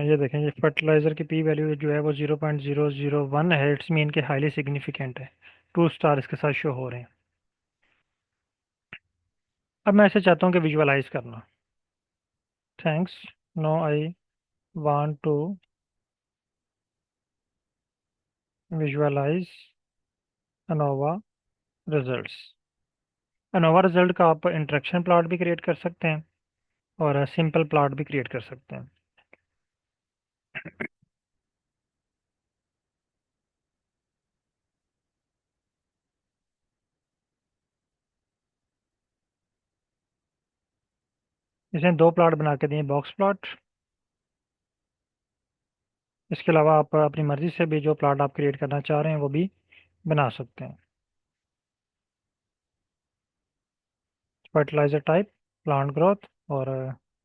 ये देखें, ये फर्टिलाइज़र की पी वैल्यू जो है वो 0.001 है। इट्स मीन के हाईली सिग्निफिकेंट है। 2 स्टार इसके साथ शो हो रहे हैं। अब मैं ऐसे चाहता हूँ कि विजुअलाइज करना। Thanks, no I want to visualise ANOVA results. ANOVA result का आप इंटरेक्शन प्लॉट भी क्रिएट कर सकते हैं और सिंपल प्लॉट भी क्रिएट कर सकते हैं। इसने 2 प्लॉट बना के दिए, बॉक्स प्लॉट। इसके अलावा आप अपनी मर्ज़ी से भी जो प्लॉट आप क्रिएट करना चाह रहे हैं वो भी बना सकते हैं। फर्टिलाइज़र टाइप, प्लांट ग्रोथ और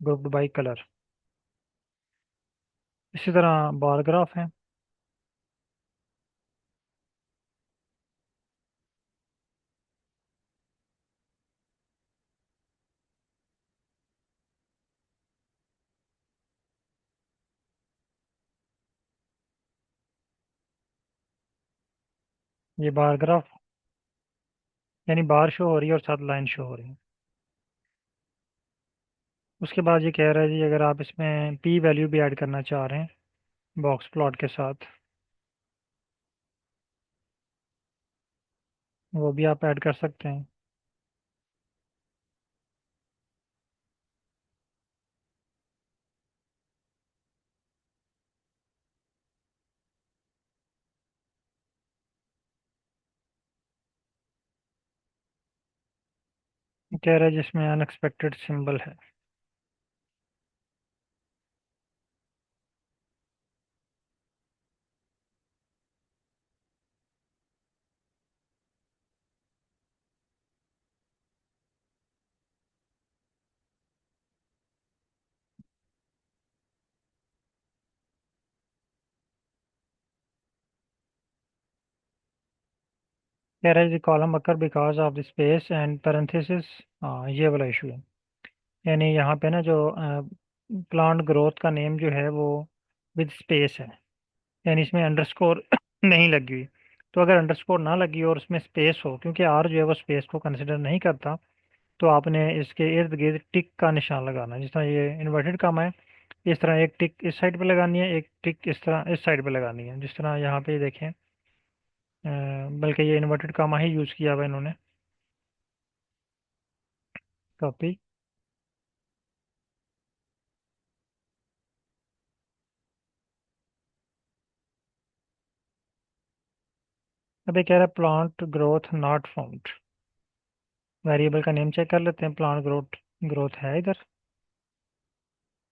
ग्रुप्ड बाय कलर। इसी तरह बार ग्राफ है। ये बार ग्राफ यानी बार शो हो रही है और साथ लाइन शो हो रही है। उसके बाद ये कह रहा है जी अगर आप इसमें पी वैल्यू भी ऐड करना चाह रहे हैं बॉक्स प्लॉट के साथ, वो भी आप ऐड कर सकते हैं। कह रहा है जिसमें अनएक्सपेक्टेड सिंबल है। कह रहा है column occur because of the space and parenthesis. हाँ, ये वाला इशू है। यानी यहाँ पे ना जो प्लांट ग्रोथ का नेम जो है वो विद स्पेस है, यानी इसमें अंडरस्कोर नहीं लगी हुई। तो अगर अंडरस्कोर ना लगी और उसमें स्पेस हो, क्योंकि आर जो है वो स्पेस को कंसिडर नहीं करता, तो आपने इसके इर्द गिर्द टिक का निशान लगाना है। जिस तरह ये इन्वर्टेड कामा है, इस तरह एक टिक इस साइड पे लगानी है, एक टिक इस तरह इस साइड पे लगानी है। जिस तरह यहाँ पे देखें, बल्कि ये इन्वर्टेड कामा ही यूज़ किया हुआ है इन्होंने। कॉपी। अब ये कह रहा है plant growth not found. Variable का नेम चेक कर लेते हैं। प्लांट ग्रोथ, ग्रोथ है इधर,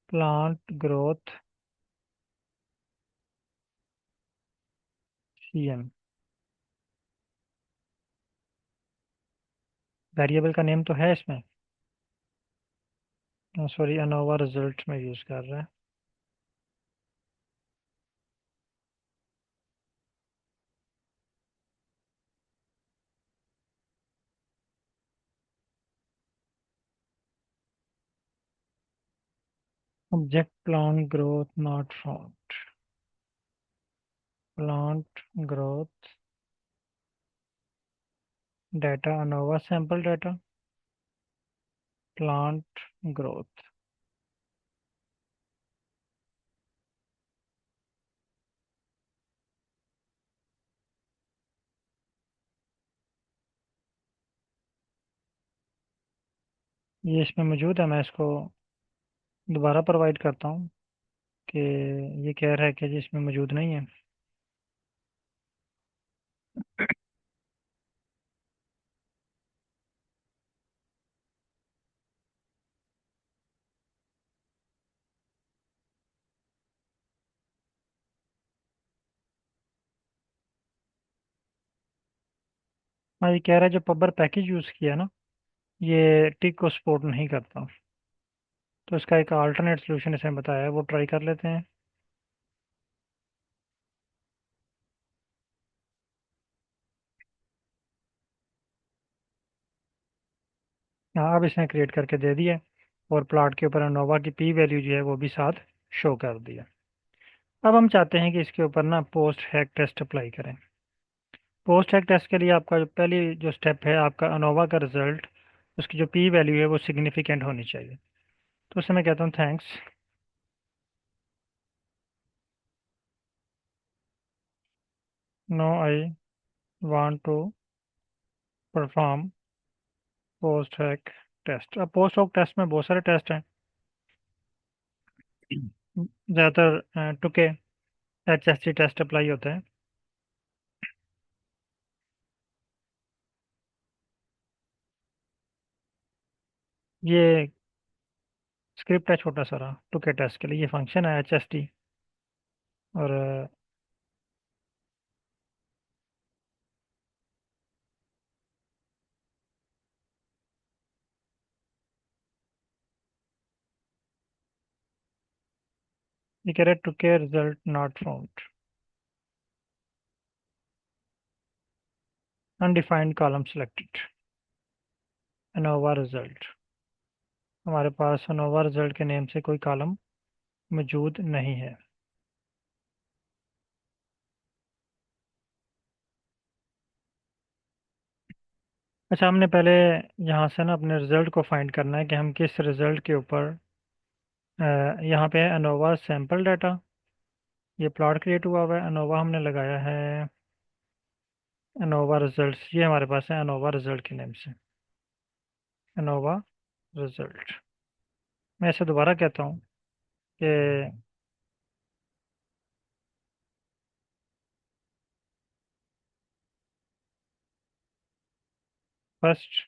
प्लांट ग्रोथ CM। वेरिएबल का नेम तो है इसमें, सॉरी अनोवा रिजल्ट में यूज़ कर रहा है। Object plant growth not found, plant growth data ANOVA sample data, plant growth. ये इसमें मौजूद है, मैं इसको दोबारा प्रोवाइड करता हूँ कि ये कह रहा है कि जी इसमें मौजूद नहीं है। हाँ, ये कह रहा है जो पबर पैकेज यूज़ किया ना, ये टिक को सपोर्ट नहीं करता। तो इसका एक अल्टरनेट सोल्यूशन इसमें बताया है, वो ट्राई कर लेते हैं। हाँ, अब इसने क्रिएट करके दे दिया और प्लॉट के ऊपर अनोवा की पी वैल्यू जो है वो भी साथ शो कर दिया। अब हम चाहते हैं कि इसके ऊपर ना पोस्ट हैक टेस्ट अप्लाई करें। पोस्ट हैक टेस्ट के लिए आपका जो पहली जो स्टेप है, आपका अनोवा का रिजल्ट, उसकी जो पी वैल्यू है वो सिग्निफिकेंट होनी चाहिए। तो उससे मैं कहता हूँ thanks, no I want to perform post hoc test. अब पोस्ट हैक टेस्ट में बहुत सारे टेस्ट हैं, ज़्यादातर टुके HST टेस्ट अप्लाई होते हैं। ये स्क्रिप्ट है छोटा सारा टुके टेस्ट के लिए, ये फंक्शन है HST। और ये कह रहे Tukey result not found, undefined column selected, ANOVA result. हमारे पास अनोवा रिजल्ट के नेम से कोई कॉलम मौजूद नहीं है। अच्छा, हमने पहले यहाँ से ना अपने रिजल्ट को फाइंड करना है कि हम किस रिजल्ट के ऊपर, यहाँ पे है अनोवा सैंपल डाटा, ये प्लॉट क्रिएट हुआ हुआ है। अनोवा हमने लगाया है अनोवा रिजल्ट्स, ये हमारे पास है अनोवा रिजल्ट के नेम से, अनोवा रिजल्ट। मैं इसे दोबारा कहता हूँ कि first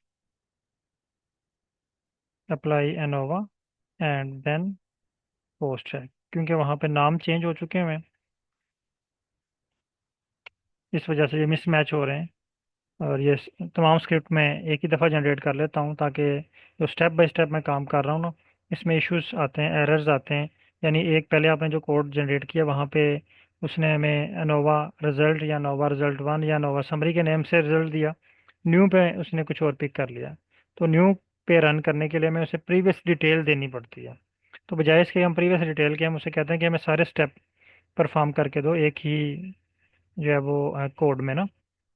apply ANOVA and then post है, क्योंकि वहाँ पे नाम चेंज हो चुके हैं, इस वजह से ये मिसमैच हो रहे हैं। और ये तमाम स्क्रिप्ट में एक ही दफ़ा जनरेट कर लेता हूँ, ताकि जो स्टेप बाय स्टेप मैं काम कर रहा हूँ ना, इसमें इश्यूज आते हैं, एरर्स आते हैं। यानी एक पहले आपने जो कोड जनरेट किया वहाँ पे उसने हमें अनोवा रिजल्ट या नोवा रिजल्ट वन या नोवा समरी के नेम से रिजल्ट दिया। न्यू पे उसने कुछ और पिक कर लिया। तो न्यू पे रन करने के लिए हमें उसे प्रीवियस डिटेल देनी पड़ती है। तो बजाय इसके हम प्रीवियस डिटेल के हम उसे कहते हैं कि हमें सारे स्टेप परफॉर्म करके दो एक ही जो है वो कोड में ना।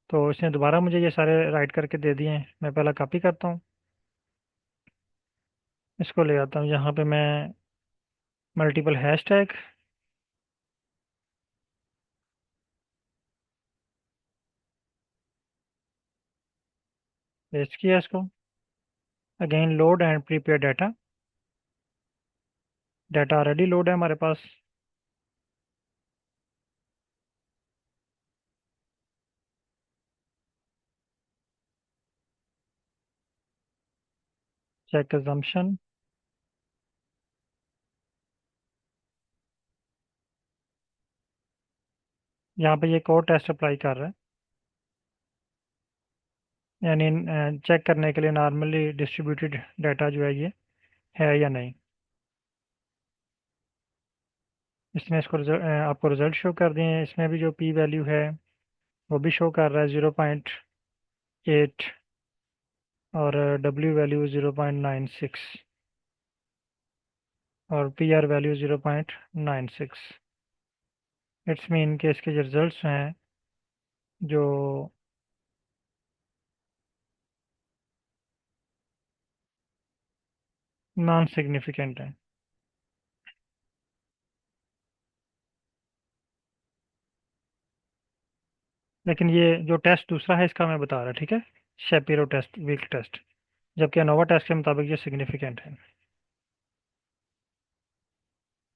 तो इसने दोबारा मुझे ये सारे राइट करके दे दिए हैं। मैं पहला कॉपी करता हूँ, इसको ले आता हूँ यहाँ पे मैं मल्टीपल हैश टैग, पेस्ट किया इसको। Again load and prepare data, data already load है हमारे पास। चेक assumption, यहाँ पे ये कोड टेस्ट अप्लाई कर रहा है, यानी चेक करने के लिए नॉर्मली डिस्ट्रीब्यूटेड डाटा जो है ये है या नहीं। इसने इसको आपको रिजल्ट शो कर दिए हैं। इसमें भी जो पी वैल्यू है वो भी शो कर रहा है 0.8 और डब्ल्यू वैल्यू 0.96 और P R value 0.96। It's mean कि इसके जो रिजल्ट्स हैं जो नॉन सिग्निफिकेंट हैं। लेकिन ये जो टेस्ट दूसरा है इसका मैं बता रहा, ठीक है, शेपिरो टेस्ट, वीक टेस्ट, जबकि अनोवा टेस्ट के मुताबिक ये सिग्निफिकेंट है।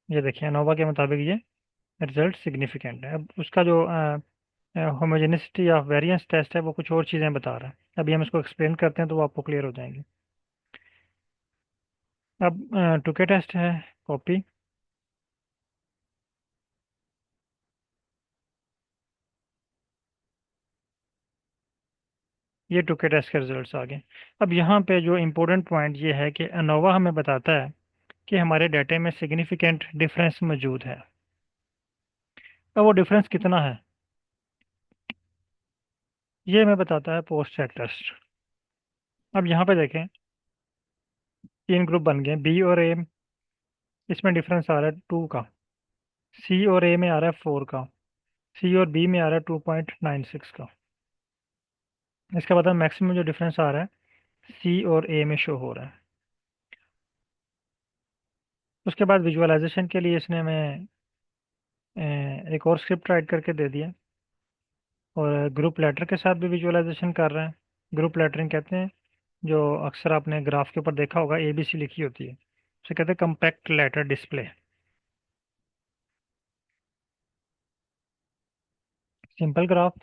ये देखिए अनोवा के मुताबिक ये रिजल्ट सिग्निफिकेंट है। अब उसका जो होमोजेनिसिटी ऑफ वेरिएंस टेस्ट है वो कुछ और चीज़ें बता रहा है। अभी हम इसको एक्सप्लेन करते हैं तो वो आपको क्लियर हो जाएंगे। अब टुके टेस्ट है, कॉपी, ये टुके टेस्ट के रिजल्ट्स आ गए। अब यहाँ पे जो इम्पोर्टेंट पॉइंट ये है कि अनोवा हमें बताता है कि हमारे डाटे में सिग्निफिकेंट डिफरेंस मौजूद है। अब वो डिफरेंस कितना है ये हमें बताता है पोस्ट चेक टेस्ट। अब यहाँ पे देखें तीन ग्रुप बन गए, बी और ए। इसमें डिफरेंस आ रहा है 2 का। सी और ए में आ रहा है 4 का। सी और बी में आ रहा है 2.96 का। इसका मतलब मैक्सिमम जो डिफरेंस आ रहा है सी और ए में शो हो रहा है। उसके बाद विजुअलाइजेशन के लिए इसने हमें एक और स्क्रिप्ट राइट करके दे दिया और ग्रुप लेटर के साथ भी विजुअलाइजेशन कर रहे हैं। ग्रुप लेटरिंग कहते हैं, जो अक्सर आपने ग्राफ के ऊपर देखा होगा ABC लिखी होती है, उसे कहते हैं compact letter display. Simple graph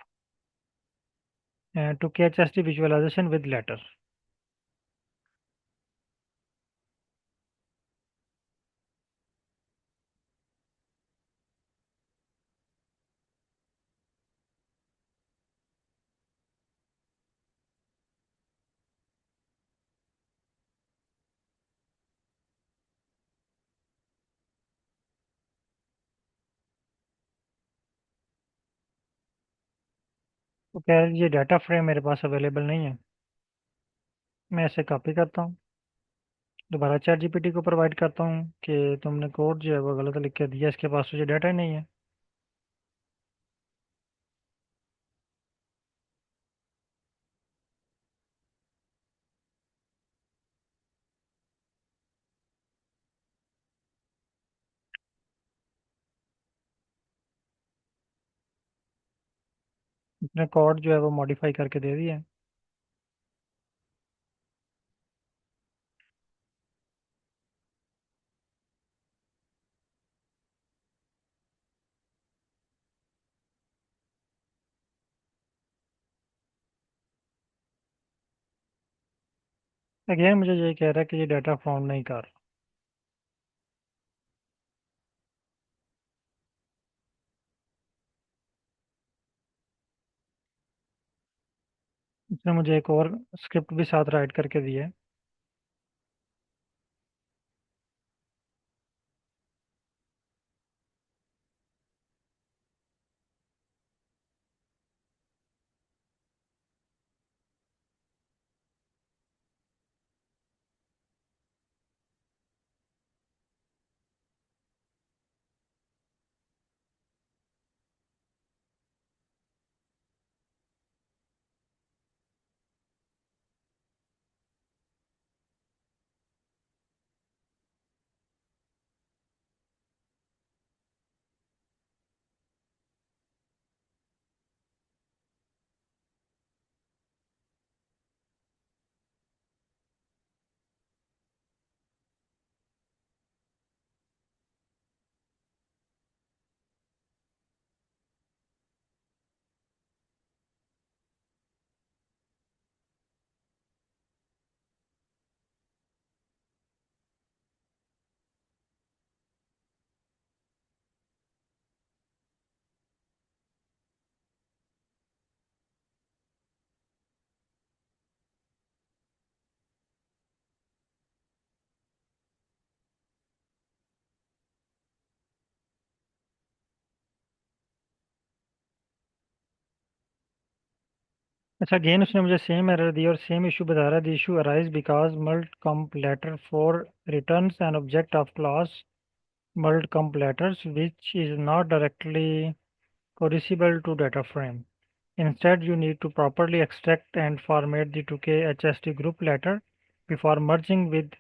to KHSD visualization with letter। तो कह रहे ये डाटा फ्रेम मेरे पास अवेलेबल नहीं है। मैं इसे कॉपी करता हूँ, दोबारा चैट GPT को प्रोवाइड करता हूँ कि तुमने कोड जो है वो गलत लिख के दिया, इसके पास तो ये डाटा ही नहीं है। इसने कोड जो है वो मॉडिफाई करके दे दिया है। अगेन मुझे ये कह रहा है कि ये डाटा फाउंड नहीं कर रहा। इसने मुझे एक और स्क्रिप्ट भी साथ राइट करके दी है। अच्छा, अगेन उसने मुझे सेम एरर दी और सेम इशू बता रहा है, the issue arise because mult comp letter for returns an object of class mult comp letters which is not directly corrigible to data frame. Instead, you need to properly extract and format the 2K HST group letter before merging with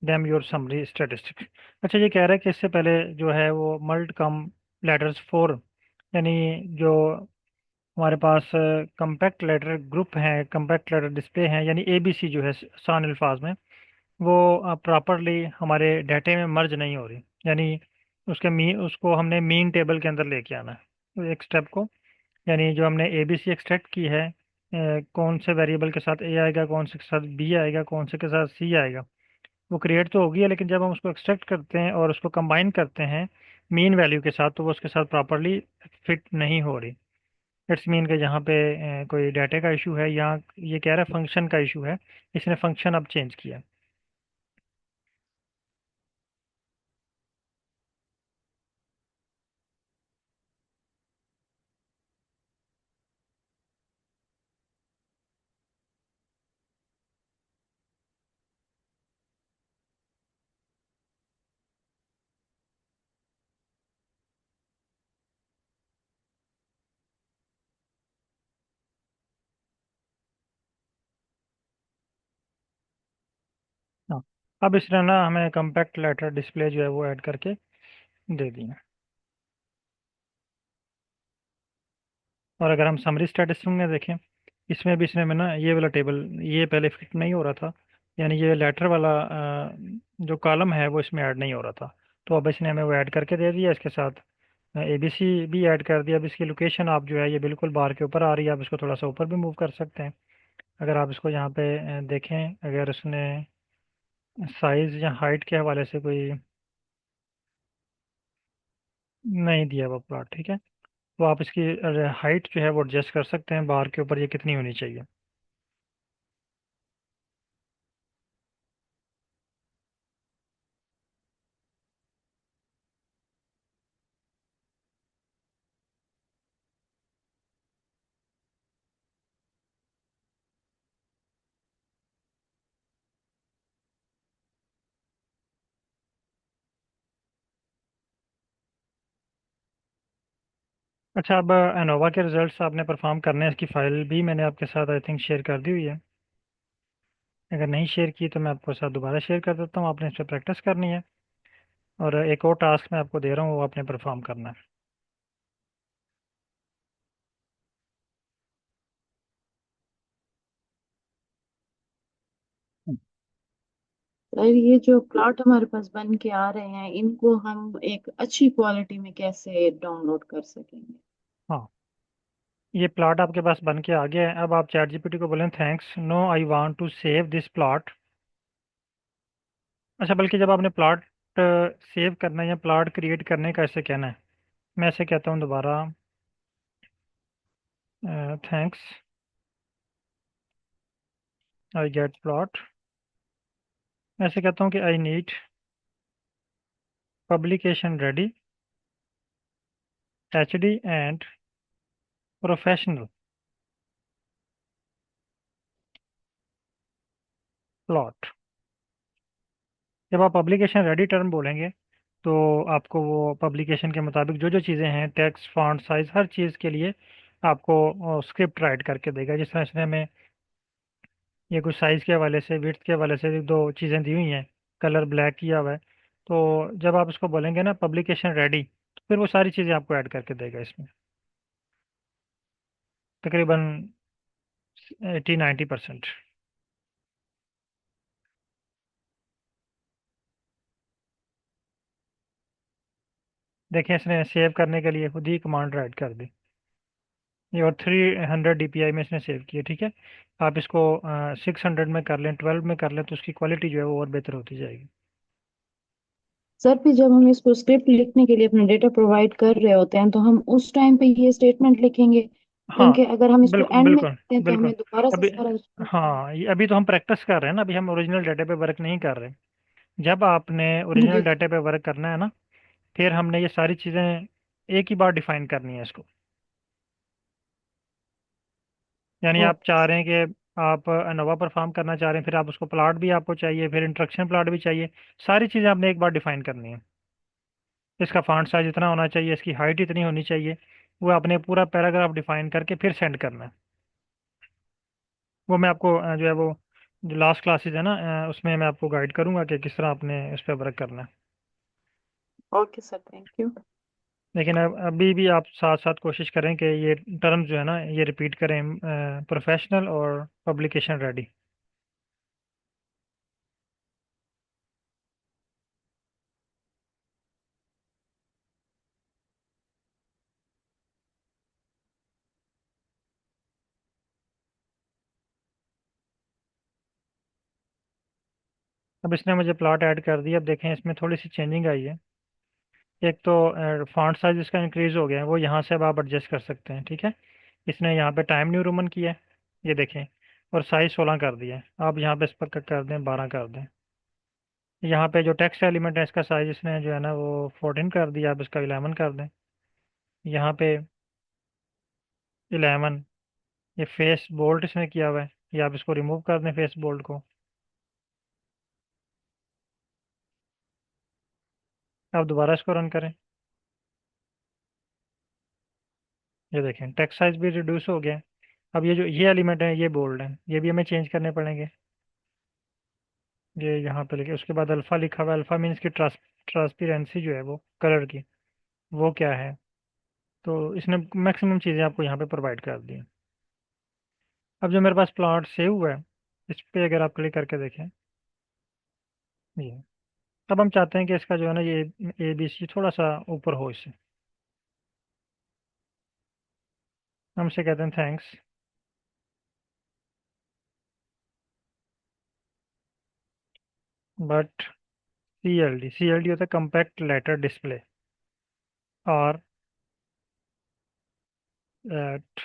them your summary statistics. अच्छा, ये कह रहा है कि इससे पहले जो है वो मल्ट कम लेटर्स फोर, यानी जो हमारे पास कम्पैक्ट लेटर ग्रुप हैं, कम्पैक्ट लेटर डिस्प्ले हैं, यानी एबीसी जो है सान अल्फाज में, वो प्रॉपरली हमारे डाटे में मर्ज नहीं हो रही, यानी उसको हमने मीन टेबल के अंदर लेके आना है, तो एक स्टेप को, यानी जो हमने एबीसी एक्सट्रैक्ट की है, कौन से वेरिएबल के साथ ए आएगा, कौन से के साथ बी आएगा, कौन से के साथ सी आएगा, वो क्रिएट तो होगी है, लेकिन जब हम उसको एक्सट्रैक्ट करते हैं और उसको कंबाइन करते हैं मीन वैल्यू के साथ, तो वो उसके साथ प्रॉपरली फिट नहीं हो रही। इट्स मीन कि यहाँ पे कोई डाटा का इशू है, यहाँ ये कह रहा है फंक्शन का इशू है, इसने फंक्शन अब चेंज किया। हाँ, अब इसने ना हमें कम्पैक्ट लेटर डिस्प्ले जो है वो ऐड करके दे दिया। और अगर हम समरी स्टैटिस्टिक्स में देखें, इसमें भी इसने में ना ये वाला टेबल, ये पहले फिट नहीं हो रहा था, यानी ये लेटर वाला जो कॉलम है वो इसमें ऐड नहीं हो रहा था, तो अब इसने हमें वो ऐड करके दे दिया, इसके साथ एबीसी भी ऐड कर दिया। अब इसकी लोकेशन आप जो है ये बिल्कुल बार के ऊपर आ रही है, आप इसको थोड़ा सा ऊपर भी मूव कर सकते हैं। अगर आप इसको यहाँ पे देखें, अगर उसने साइज़ या हाइट के हवाले से कोई नहीं दिया वो प्लॉट, ठीक है, तो आप इसकी हाइट जो है वो एडजस्ट कर सकते हैं, बार के ऊपर ये कितनी होनी चाहिए। अच्छा, अब एनोवा के रिजल्ट्स आपने परफॉर्म करने हैं, इसकी फ़ाइल भी मैंने आपके साथ आई थिंक शेयर कर दी हुई है। अगर नहीं शेयर की तो मैं आपको साथ दोबारा शेयर कर देता हूँ, आपने इस पर प्रैक्टिस करनी है, और एक और टास्क मैं आपको दे रहा हूँ, वो आपने परफॉर्म करना है। सर ये जो प्लॉट हमारे पास बन के आ रहे हैं, इनको हम एक अच्छी क्वालिटी में कैसे डाउनलोड कर सकेंगे? हाँ, ये प्लॉट आपके पास बन के आ गया है। अब आप चैट जीपीटी को बोलें, thanks, no I want to save this plot. अच्छा, बल्कि जब आपने प्लॉट सेव करना है या प्लॉट क्रिएट करने का ऐसे कहना है, मैं ऐसे कहता हूँ दोबारा, थैंक्स, आई गेट प्लॉट। ऐसे कहता हूँ कि I need publication ready HD and professional plot. जब आप पब्लिकेशन रेडी टर्म बोलेंगे, तो आपको वो पब्लिकेशन के मुताबिक जो जो चीज़ें हैं, टेक्स्ट, फॉन्ट साइज, हर चीज़ के लिए आपको स्क्रिप्ट राइट करके देगा। जिस तरह इसने हमें ये कुछ साइज़ के हवाले से, विड्थ के हवाले से दो चीज़ें दी हुई हैं, कलर ब्लैक किया हुआ है, तो जब आप इसको बोलेंगे ना पब्लिकेशन रेडी, तो फिर वो सारी चीज़ें आपको ऐड करके देगा इसमें, तकरीबन 80-90%। देखिए, इसने सेव करने के लिए खुद ही कमांड राइट कर दी, ये, और 300 DPI में इसने सेव किया, ठीक है। आप इसको 600 में कर लें, 12 में कर लें, तो उसकी क्वालिटी जो है वो और बेहतर होती जाएगी। सर फिर जब हम इसको स्क्रिप्ट लिखने के लिए अपना डेटा प्रोवाइड कर रहे होते हैं, तो हम उस टाइम पे ये स्टेटमेंट लिखेंगे? हाँ, क्योंकि अगर हम इसको बिल्कुल एंड में बिल्कुल करते हैं तो बिल्कुल। हमें दोबारा से अभी, सारा उसको करना हाँ, ये अभी तो हम प्रैक्टिस कर रहे हैं ना, अभी हम ओरिजिनल डाटा पे वर्क नहीं कर रहे। जब आपने है। ओरिजिनल जी। डाटा पे वर्क करना है ना, फिर हमने ये सारी चीज़ें एक ही बार डिफाइन करनी है इसको। यानी आप ओके चाह सर। रहे हैं कि आप अनोवा परफॉर्म करना चाह रहे हैं, फिर आप उसको प्लाट भी आपको चाहिए, फिर इंस्ट्रक्शन प्लाट भी चाहिए। सारी चीज़ें आपने एक बार डिफाइन करनी है। इसका फॉन्ट साइज इतना होना चाहिए, इसकी हाइट इतनी होनी चाहिए। वो आपने पूरा पैराग्राफ डिफाइन करके फिर सेंड करना है। वो मैं आपको जो है वो जो लास्ट क्लासेज है ना, उसमें मैं आपको गाइड करूंगा कि किस तरह आपने इस पर वर्क करना है। Okay sir, thank you. लेकिन अब अभी भी आप साथ साथ कोशिश करें कि ये टर्म जो है ना ये रिपीट करें, प्रोफेशनल और पब्लिकेशन रेडी। अब इसने मुझे प्लॉट ऐड कर दिया। अब देखें इसमें थोड़ी सी चेंजिंग आई है। एक तो फॉन्ट साइज इसका इंक्रीज हो गया है, वो यहाँ से अब आप एडजस्ट कर सकते हैं, ठीक है। इसने यहाँ पे टाइम न्यू रोमन किया है, ये देखें। और साइज 16 कर दिया है। आप यहाँ पे इस पर कर दें 12 कर दें। यहाँ पे जो टेक्स्ट एलिमेंट है इसका साइज इसने जो है ना वो 14 कर दिया, आप इसका 11 कर दें। यहाँ पे 11। ये फेस बोल्ट इसने किया हुआ है, ये आप इसको रिमूव कर दें फेस बोल्ट को। आप दोबारा इसको रन करें। ये देखें टेक्स्ट साइज भी रिड्यूस हो गया है। अब ये जो ये एलिमेंट है ये बोल्ड है, ये भी हमें चेंज करने पड़ेंगे। ये यहाँ पे लिखे, उसके बाद अल्फ़ा लिखा हुआ है। अल्फ़ा मीन्स की ट्रांसपेरेंसी जो है वो कलर की, वो क्या है। तो इसने मैक्सिमम चीज़ें आपको यहाँ पे प्रोवाइड कर दी हैं। अब जो मेरे पास प्लॉट सेव हुआ है, इस पे अगर आप क्लिक करके देखें, ये अब हम चाहते हैं कि इसका जो है ना ये ABC थोड़ा सा ऊपर हो इससे। हम इसे कहते हैं थैंक्स बट CLD होता है कम्पैक्ट लेटर डिस्प्ले, और eight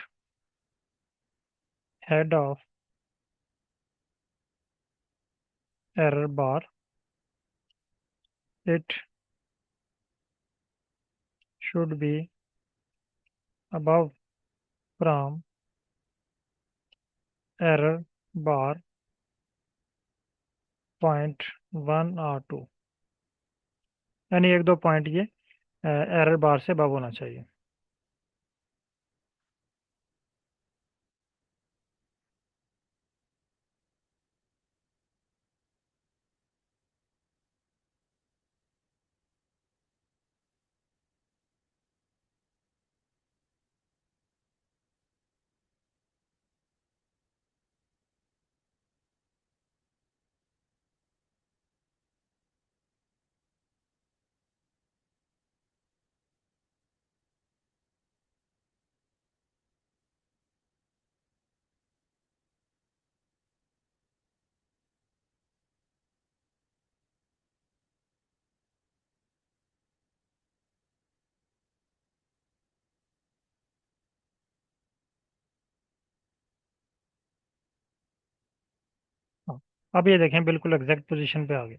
head of error bar it should be above from error bar .1 or 2। यानी एक दो पॉइंट ये एरर बार से above होना चाहिए। हाँ, अब ये देखें बिल्कुल एग्जैक्ट पोजीशन पे आ गए।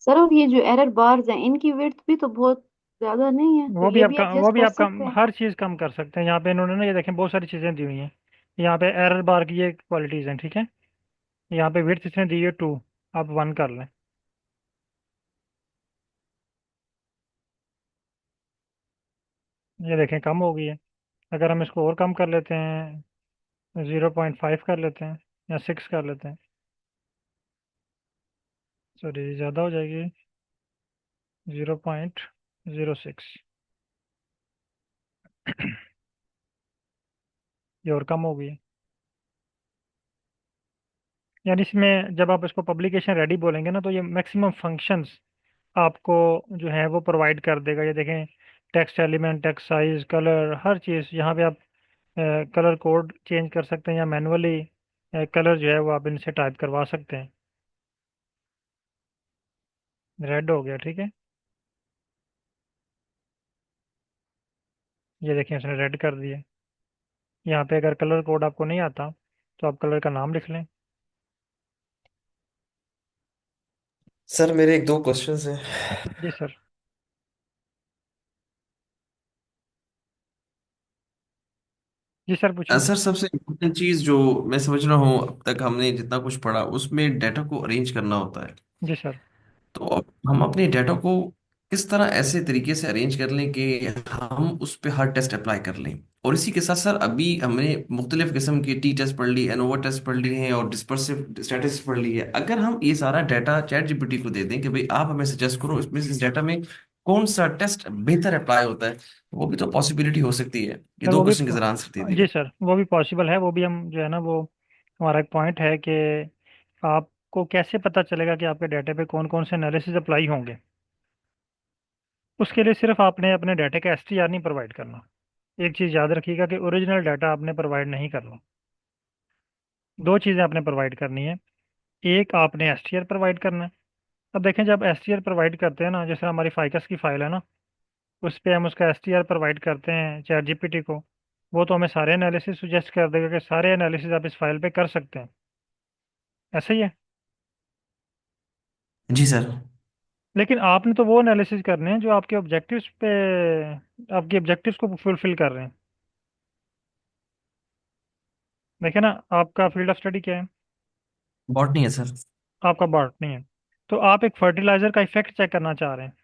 सर, और ये जो एरर बार्स हैं इनकी विड्थ भी तो बहुत ज्यादा नहीं है, तो ये भी वो एडजस्ट भी कर आप सकते हैं? हर चीज़ कम कर सकते हैं। यहाँ पे इन्होंने ना ये देखें बहुत सारी चीज़ें दी हुई हैं। यहाँ पे एरर बार की ये क्वालिटीज़ हैं, ठीक है। यहाँ पे विड्थ इसने दी है 2, आप 1 कर लें। ये देखें कम हो गई है। अगर हम इसको और कम कर लेते हैं, 0.5 कर लेते हैं या 6 कर लेते हैं, सॉरी ज़्यादा हो जाएगी, 0.06। ये और कम हो गई है। यानी इसमें जब आप इसको पब्लिकेशन रेडी बोलेंगे ना, तो ये मैक्सिमम फंक्शंस आपको जो है वो प्रोवाइड कर देगा। ये देखें text element, text size, colour, हर चीज़। यहाँ पे आप कलर कोड चेंज कर सकते हैं या मैनुअली कलर जो है वो आप इनसे टाइप करवा सकते हैं। रेड हो गया, ठीक है। ये देखें इसने रेड कर दिया। यहाँ पे अगर कलर कोड आपको नहीं आता तो आप कलर का नाम लिख लें। सर मेरे एक दो क्वेश्चंस हैं। जी सर। जी सर पूछिए। सर सबसे इम्पोर्टेंट चीज जो मैं समझ रहा हूँ, अब तक हमने जितना कुछ पढ़ा उसमें डाटा को अरेंज करना होता है। जी सर। तो अब हम अपने डाटा को किस तरह ऐसे तरीके से अरेंज कर लें कि हम उस पर हर टेस्ट अप्लाई कर लें। और इसी के साथ सर अभी हमने मुख्तलिफ किस्म के टी टेस्ट पढ़ ली, एनोवा टेस्ट पढ़ लिए हैं और डिस्पर्सिव स्टैटिस्टिक्स पढ़ ली है। अगर हम ये सारा डाटा चैट जीपीटी को दे दें कि भाई आप हमें सजेस्ट करो इसमें से इस डाटा में कौन सा टेस्ट बेहतर अप्लाई होता है, तो वो भी तो पॉसिबिलिटी हो सकती है। ये सर दो वो भी क्वेश्चन के जरा आंसर दे जी दीजिए। सर, वो भी पॉसिबल है। वो भी हम जो है ना, वो हमारा एक पॉइंट है कि आपको कैसे पता चलेगा कि आपके डाटा पे कौन कौन से एनालिसिस अप्लाई होंगे। उसके लिए सिर्फ आपने अपने डाटा का एसटीआर नहीं प्रोवाइड करना। एक चीज़ याद रखिएगा कि ओरिजिनल डाटा आपने प्रोवाइड नहीं करना। दो चीज़ें आपने प्रोवाइड करनी है। एक, आपने एसटीआर प्रोवाइड करना है। अब देखें, जब एसटीआर प्रोवाइड करते हैं ना, जैसे हमारी फाइकस की फाइल है ना, उस पर हम उसका एसटीआर प्रोवाइड करते हैं चैट जीपीटी को, वो तो हमें सारे एनालिसिस सुजेस्ट कर देगा कि सारे एनालिसिस आप इस फाइल पे कर सकते हैं। ऐसा ही है। जी सर। लेकिन आपने तो वो एनालिसिस करने हैं जो आपके ऑब्जेक्टिव्स पे, आपके ऑब्जेक्टिव्स को फुलफिल कर रहे हैं। देखिए ना, आपका फील्ड ऑफ स्टडी क्या है? बॉटनी है सर। आपका बॉटनी है। तो आप एक फर्टिलाइजर का इफेक्ट चेक करना चाह रहे हैं।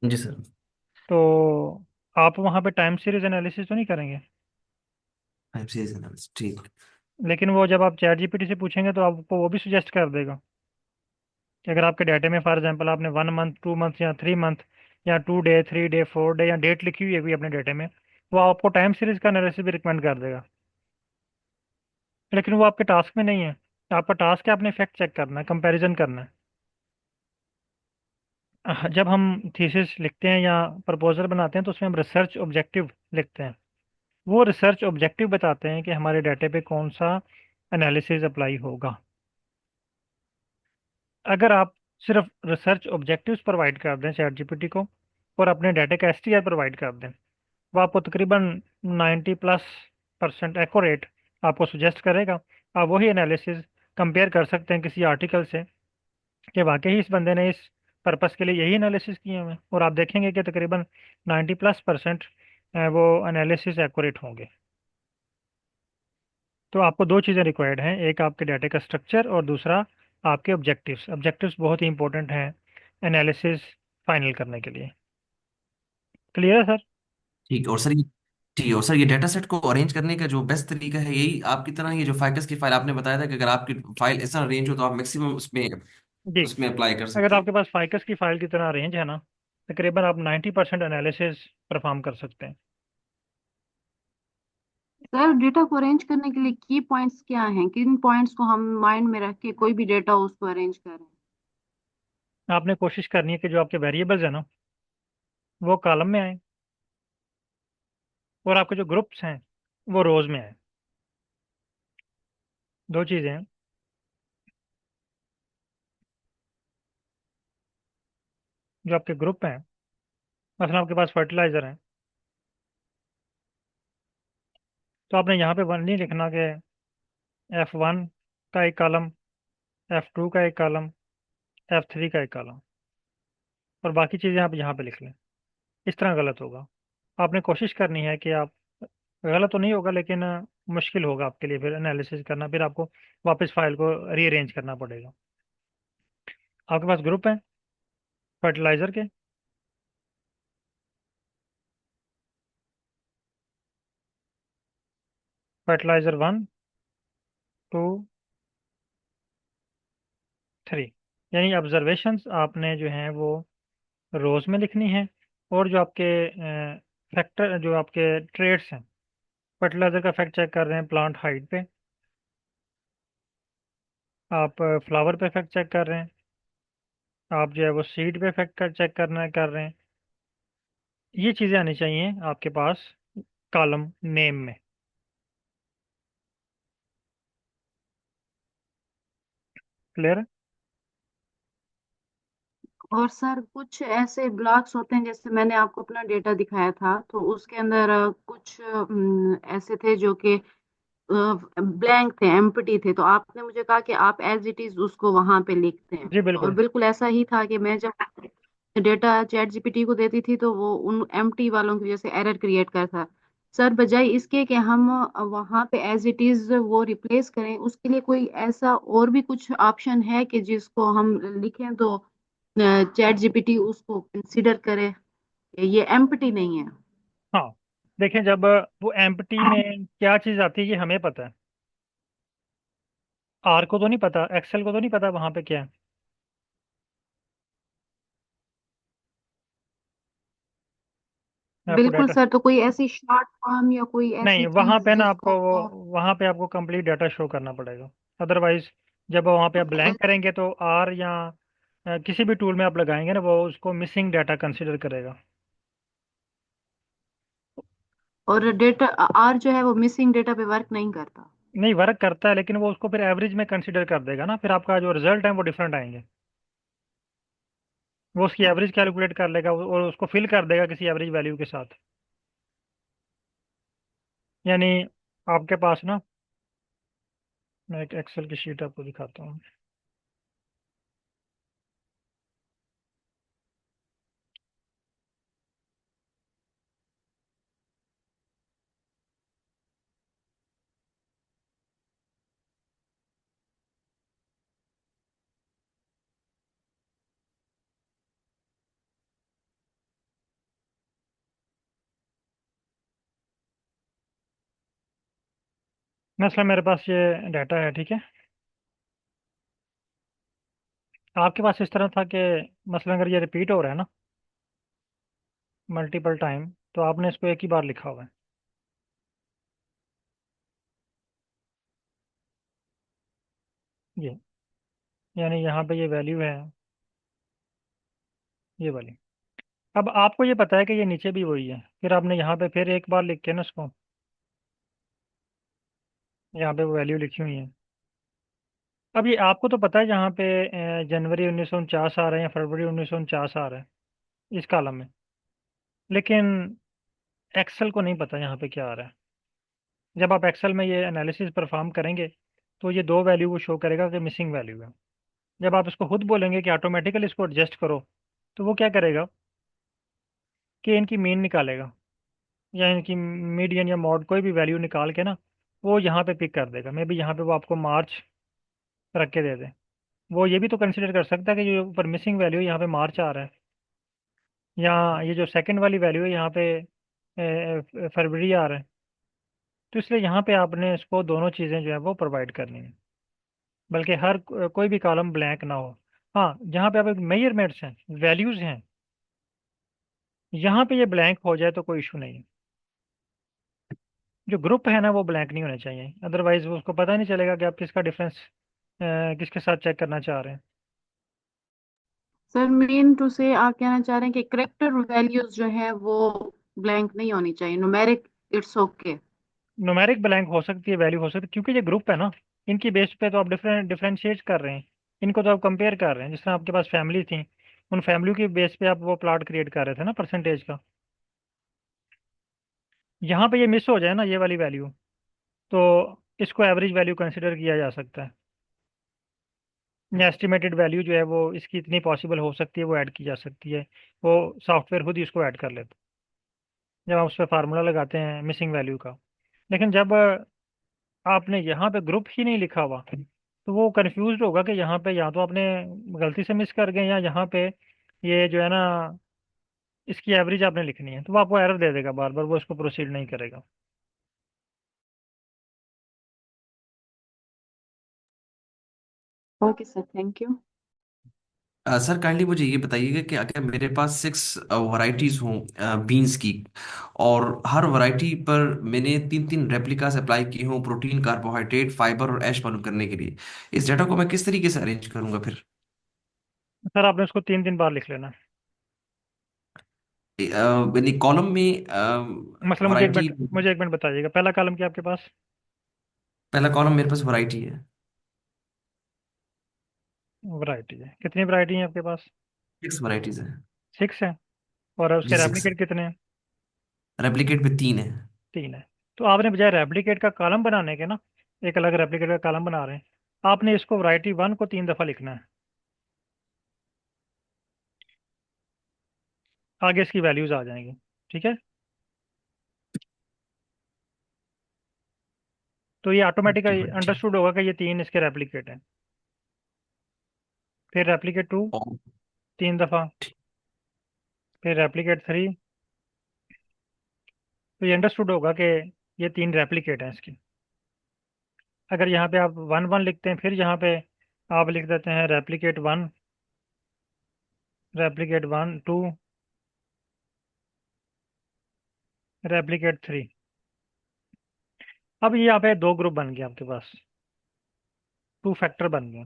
जी सर। तो आप वहाँ पे टाइम सीरीज एनालिसिस तो नहीं करेंगे। IMCS एनालिसिस ठीक। लेकिन वो जब आप चैट जीपीटी से पूछेंगे तो आपको वो भी सुजेस्ट कर देगा कि अगर आपके डाटे में फॉर एग्जांपल आपने 1 मंथ, 2 मंथ या 3 मंथ या 2 डे, 3 डे, 4 डे या डेट लिखी हुई है भी अपने डाटे में, वो आपको टाइम सीरीज का एनालिसिस भी रिकमेंड कर देगा। लेकिन वो आपके टास्क में नहीं है। आपका टास्क है आपने इफेक्ट चेक करना है, कंपैरिजन करना है। जब हम थीसिस लिखते हैं या प्रपोजल बनाते हैं तो उसमें हम रिसर्च ऑब्जेक्टिव लिखते हैं। वो रिसर्च ऑब्जेक्टिव बताते हैं कि हमारे डाटे पे कौन सा एनालिसिस अप्लाई होगा। अगर आप सिर्फ रिसर्च ऑब्जेक्टिव्स प्रोवाइड कर दें चैट जीपीटी को और अपने डाटा का एसटीआर प्रोवाइड कर दें, वो आपको तकरीबन 90+% एक्यूरेट आपको सुजेस्ट करेगा। आप वही एनालिसिस कंपेयर कर सकते हैं किसी आर्टिकल से कि वाकई इस बंदे ने इस पर्पस के लिए यही एनालिसिस किए हुए हैं, और आप देखेंगे कि तकरीबन 90+% वो एनालिसिस एक्यूरेट होंगे। तो आपको दो चीज़ें रिक्वायर्ड हैं, एक आपके डाटा का स्ट्रक्चर और दूसरा आपके ऑब्जेक्टिव्स। ऑब्जेक्टिव्स बहुत ही इंपॉर्टेंट हैं एनालिसिस फाइनल करने के लिए। क्लियर है सर? ठीक और सर ये ठीक है। और सर ये डेटा सेट को अरेंज करने का जो बेस्ट तरीका है, यही आपकी तरह ये जो फाइकस की फाइल आपने बताया था कि अगर आपकी फाइल ऐसा अरेंज हो तो आप मैक्सिमम उसमें जी। उसमें अप्लाई कर अगर सकते हैं। आपके पास फाइकस की फाइल की तरह रेंज है ना, तकरीबन आप 90% एनालिसिस परफॉर्म कर सकते हैं। सर डेटा को अरेंज करने के लिए की पॉइंट्स क्या हैं, किन पॉइंट्स को हम माइंड में रख के कोई भी डेटा उसको अरेंज करें? आपने कोशिश करनी है कि जो आपके वेरिएबल्स हैं ना, वो कॉलम में आए, और आपके जो ग्रुप्स हैं वो रोज में आए। दो चीज़ें हैं। जो आपके ग्रुप हैं, मतलब आपके पास फर्टिलाइजर है, तो आपने यहाँ पे वन नहीं लिखना कि F1 का एक कॉलम, F2 का एक कॉलम, F3 का एक कॉलम, और बाकी चीज़ें आप यहाँ पे लिख लें। इस तरह गलत होगा। आपने कोशिश करनी है कि आप, गलत तो नहीं होगा लेकिन मुश्किल होगा आपके लिए फिर एनालिसिस करना, फिर आपको वापस फाइल को रीअरेंज करना पड़ेगा। आपके पास ग्रुप है फर्टिलाइजर के, फर्टिलाइजर 1, 2, 3, यानी ऑब्जर्वेशंस आपने जो हैं वो रोज में लिखनी है। और जो आपके फैक्टर, जो आपके ट्रेड्स हैं, फर्टिलाइजर का फैक्ट चेक कर रहे हैं प्लांट हाइट पे, आप फ्लावर पे फैक्ट चेक कर रहे हैं, आप जो है वो सीड पे फैक्ट कर चेक करना कर रहे हैं। ये चीज़ें आनी चाहिए आपके पास कॉलम नेम में। क्लियर है? और सर कुछ ऐसे ब्लॉक्स होते हैं, जैसे मैंने आपको अपना डेटा दिखाया था तो उसके अंदर कुछ ऐसे थे जो कि ब्लैंक थे, एम्प्टी थे, तो आपने मुझे कहा कि आप एज इट इज उसको वहां पे लिखते हैं। जी और बिल्कुल। बिल्कुल ऐसा ही था कि मैं जब डेटा चैट जीपीटी को देती थी तो वो उन एम्प्टी वालों की वजह से एरर क्रिएट करता। सर बजाय इसके कि हम वहां पे एज इट इज वो रिप्लेस करें, उसके लिए कोई ऐसा और भी कुछ ऑप्शन है कि जिसको हम लिखें तो चैट जीपीटी उसको कंसिडर करे कि ये एम्प्टी नहीं है? हाँ, देखें, जब वो एम्प्टी में क्या चीज़ आती है ये हमें पता है, आर को तो नहीं पता, एक्सेल को तो नहीं पता वहां पे क्या है। मैं आपको बिल्कुल डाटा, सर, तो कोई ऐसी शॉर्ट फॉर्म या कोई नहीं, ऐसी वहां चीज पे ना आपको वो, जिसको वहां पे आपको कंप्लीट डाटा शो करना पड़ेगा। अदरवाइज जब वहां पे आप ब्लैंक करेंगे तो आर या किसी भी टूल में आप लगाएंगे ना, वो उसको मिसिंग डाटा कंसिडर करेगा। और डेटा आर जो है वो मिसिंग डेटा पे वर्क नहीं करता? नहीं, वर्क करता है, लेकिन वो उसको फिर एवरेज में कंसिडर कर देगा ना, फिर आपका जो रिजल्ट है वो डिफरेंट आएंगे। वो उसकी एवरेज कैलकुलेट कर लेगा और उसको फिल कर देगा किसी एवरेज वैल्यू के साथ। यानी आपके पास ना, मैं एक एक्सेल की शीट आपको दिखाता हूँ। मसला मेरे पास ये डाटा है, ठीक है। आपके पास इस तरह था कि मसलन अगर ये रिपीट हो रहा है ना मल्टीपल टाइम, तो आपने इसको एक ही बार लिखा हुआ है, ये, यानी यहाँ पे ये वैल्यू है, ये वाली। अब आपको ये पता है कि ये नीचे भी वही है, फिर आपने यहाँ पे फिर एक बार लिख के ना इसको, यहाँ पे वो वैल्यू लिखी हुई है। अब ये आपको तो पता है यहाँ पे जनवरी 1949 आ रहा है या फरवरी 1949 आ रहा है इस कॉलम में, लेकिन एक्सेल को नहीं पता यहाँ पे क्या आ रहा है। जब आप एक्सेल में ये एनालिसिस परफॉर्म करेंगे तो ये दो वैल्यू को शो करेगा कि मिसिंग वैल्यू है। जब आप इसको खुद बोलेंगे कि ऑटोमेटिकली इसको एडजस्ट करो, तो वो क्या करेगा कि इनकी मीन निकालेगा या इनकी मीडियन या मॉड कोई भी वैल्यू निकाल के ना वो यहाँ पे पिक कर देगा। मे बी यहाँ पे वो आपको मार्च रख के दे दे। वो ये भी तो कंसिडर कर सकता है कि जो ऊपर मिसिंग वैल्यू है यहाँ पे मार्च आ रहा है, या ये जो सेकंड वाली वैल्यू है यहाँ पे फरवरी आ रहा है। तो इसलिए यहाँ पे आपने इसको दोनों चीज़ें जो है वो प्रोवाइड करनी है, बल्कि हर कोई भी कॉलम ब्लैंक ना हो। हाँ, जहाँ पे आप मेजरमेंट्स हैं, वैल्यूज़ हैं, यहाँ पे ये ब्लैंक हो जाए तो कोई इशू नहीं है। जो ग्रुप है ना वो ब्लैंक नहीं होने चाहिए, अदरवाइज वो उसको पता नहीं चलेगा कि आप किसका डिफरेंस किसके साथ चेक करना चाह रहे हैं। सर मेन टू से आप कहना चाह रहे हैं कि करेक्टर वैल्यूज जो है वो ब्लैंक नहीं होनी चाहिए, numeric it's okay? Numeric blank हो सकती है, वैल्यू हो सकती है, क्योंकि ये ग्रुप है ना, इनकी बेस पे तो आप डिफरेंशिएट कर रहे हैं, इनको तो आप कंपेयर कर रहे हैं। जिस तरह आपके पास फैमिली थी, उन फैमिली की बेस पे आप वो प्लॉट क्रिएट कर रहे थे ना परसेंटेज का। यहाँ पे ये मिस हो जाए ना ये वाली वैल्यू, तो इसको एवरेज वैल्यू कंसिडर किया जा सकता है, या एस्टिमेटेड वैल्यू जो है वो इसकी इतनी पॉसिबल हो सकती है वो ऐड की जा सकती है। वो सॉफ्टवेयर खुद ही उसको ऐड कर लेता है जब आप उस पर फार्मूला लगाते हैं मिसिंग वैल्यू का। लेकिन जब आपने यहाँ पे ग्रुप ही नहीं लिखा हुआ, तो वो कंफ्यूज होगा कि यहाँ पे या तो आपने गलती से मिस कर गए, या यहाँ पे ये जो है ना इसकी एवरेज आपने लिखनी है, तो वो आपको एरर दे देगा बार बार, वो इसको प्रोसीड नहीं करेगा। Okay sir, thank you. Sir kindly मुझे ये बताइएगा कि अगर मेरे पास 6 वैरायटीज हों बीन्स की, और हर वैरायटी पर मैंने 3 3 रेप्लिकास अप्लाई किए हों प्रोटीन, कार्बोहाइड्रेट, फाइबर और ऐश मालूम करने के लिए, इस डाटा को मैं किस तरीके से अरेंज करूंगा फिर? सर आपने उसको 3 दिन बाद लिख लेना। यानी कॉलम में मतलब वैरायटी, मुझे एक मिनट बताइएगा, पहला कॉलम क्या आपके पास? पहला कॉलम मेरे पास वैरायटी है। वैरायटी है, कितनी वैरायटी है आपके पास? 6 वैरायटीज है। 6 है। और जी उसके 6 है। रेप्लिकेट कितने हैं? रेप्लिकेट में 3 है। 3 है। तो आपने बजाय रेप्लिकेट का कॉलम बनाने के ना, एक अलग रेप्लिकेट का कॉलम बना रहे हैं, आपने इसको वैरायटी 1 को 3 दफ़ा लिखना है, आगे इसकी वैल्यूज आ जाएंगी। ठीक है, तो ये ऑटोमेटिकली ठीक। अंडरस्टूड होगा कि ये 3 इसके रेप्लिकेट हैं। फिर रेप्लिकेट 2 और 3 दफ़ा, फिर रेप्लिकेट 3, तो ये अंडरस्टूड होगा कि ये 3 रेप्लिकेट हैं इसकी। अगर यहाँ पे आप 1 1 लिखते हैं, फिर यहाँ पे आप लिख देते हैं रेप्लिकेट 1, रेप्लिकेट 1 2, रेप्लिकेट 3। अब ये यहाँ पे 2 ग्रुप बन गए आपके पास, 2 फैक्टर बन गए।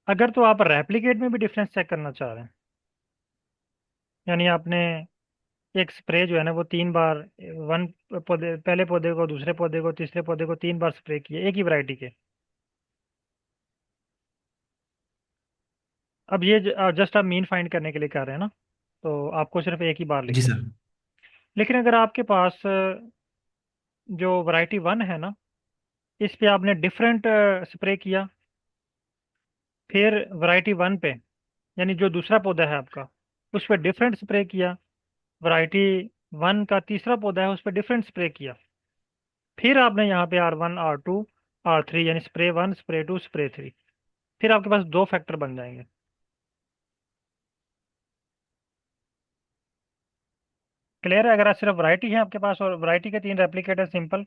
अगर तो आप रेप्लिकेट में भी डिफरेंस चेक करना चाह रहे हैं, यानी आपने एक स्प्रे जो है ना वो 3 बार, वन पौधे, पहले पौधे को, दूसरे पौधे को, तीसरे पौधे को 3 बार स्प्रे किए एक ही वैरायटी के। अब ये जस्ट आप मीन फाइंड करने के लिए कर रहे हैं ना, तो आपको सिर्फ एक ही बार जी लिखना है। सर। लेकिन अगर आपके पास जो वैरायटी 1 है ना, इस पे आपने डिफरेंट स्प्रे किया, फिर वैरायटी 1 पे, यानी जो दूसरा पौधा है आपका, उस पर डिफरेंट स्प्रे किया, वैरायटी 1 का तीसरा पौधा है उस पर डिफरेंट स्प्रे किया, फिर आपने यहाँ पे R1 R2 R3 यानी स्प्रे 1 स्प्रे 2 स्प्रे 3, फिर आपके पास 2 फैक्टर बन जाएंगे। क्लियर है? अगर आप सिर्फ वैरायटी है आपके पास और वैरायटी के 3 रेप्लिकेट है सिंपल,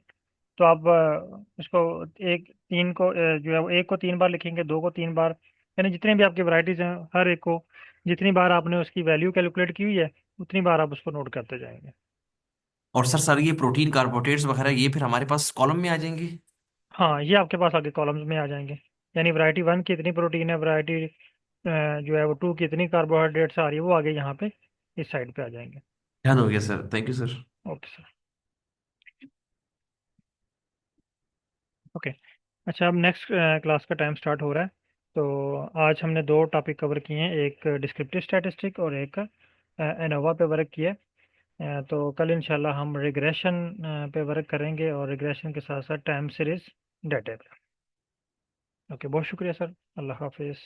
तो आप इसको एक 3 को जो है वो 1 को 3 बार लिखेंगे, 2 को 3 बार, यानी जितने भी आपकी वैरायटीज हैं हर एक को जितनी बार आपने उसकी वैल्यू कैलकुलेट की हुई है उतनी बार आप उसको नोट करते जाएंगे। और सर ये प्रोटीन कार्बोहाइड्रेट्स वगैरह ये फिर हमारे पास कॉलम में आ जाएंगे। हाँ, ये आपके पास आगे कॉलम्स में आ जाएंगे, यानी वैरायटी 1 की इतनी प्रोटीन है, वैरायटी जो है वो 2 की इतनी कार्बोहाइड्रेट्स आ रही है, वो आगे यहाँ पे इस साइड पे आ जाएंगे। ध्यान हो गया sir, thank you sir. Okay sir. Okay, अच्छा अब नेक्स्ट क्लास का टाइम स्टार्ट हो रहा है। तो आज हमने 2 टॉपिक कवर किए हैं, एक डिस्क्रिप्टिव स्टैटिस्टिक और एक एनोवा पे वर्क किया है। तो कल इंशाल्लाह हम रिग्रेशन पे वर्क करेंगे और रिग्रेशन के साथ साथ टाइम सीरीज डाटा पे। ओके, बहुत शुक्रिया सर, अल्लाह हाफिज़।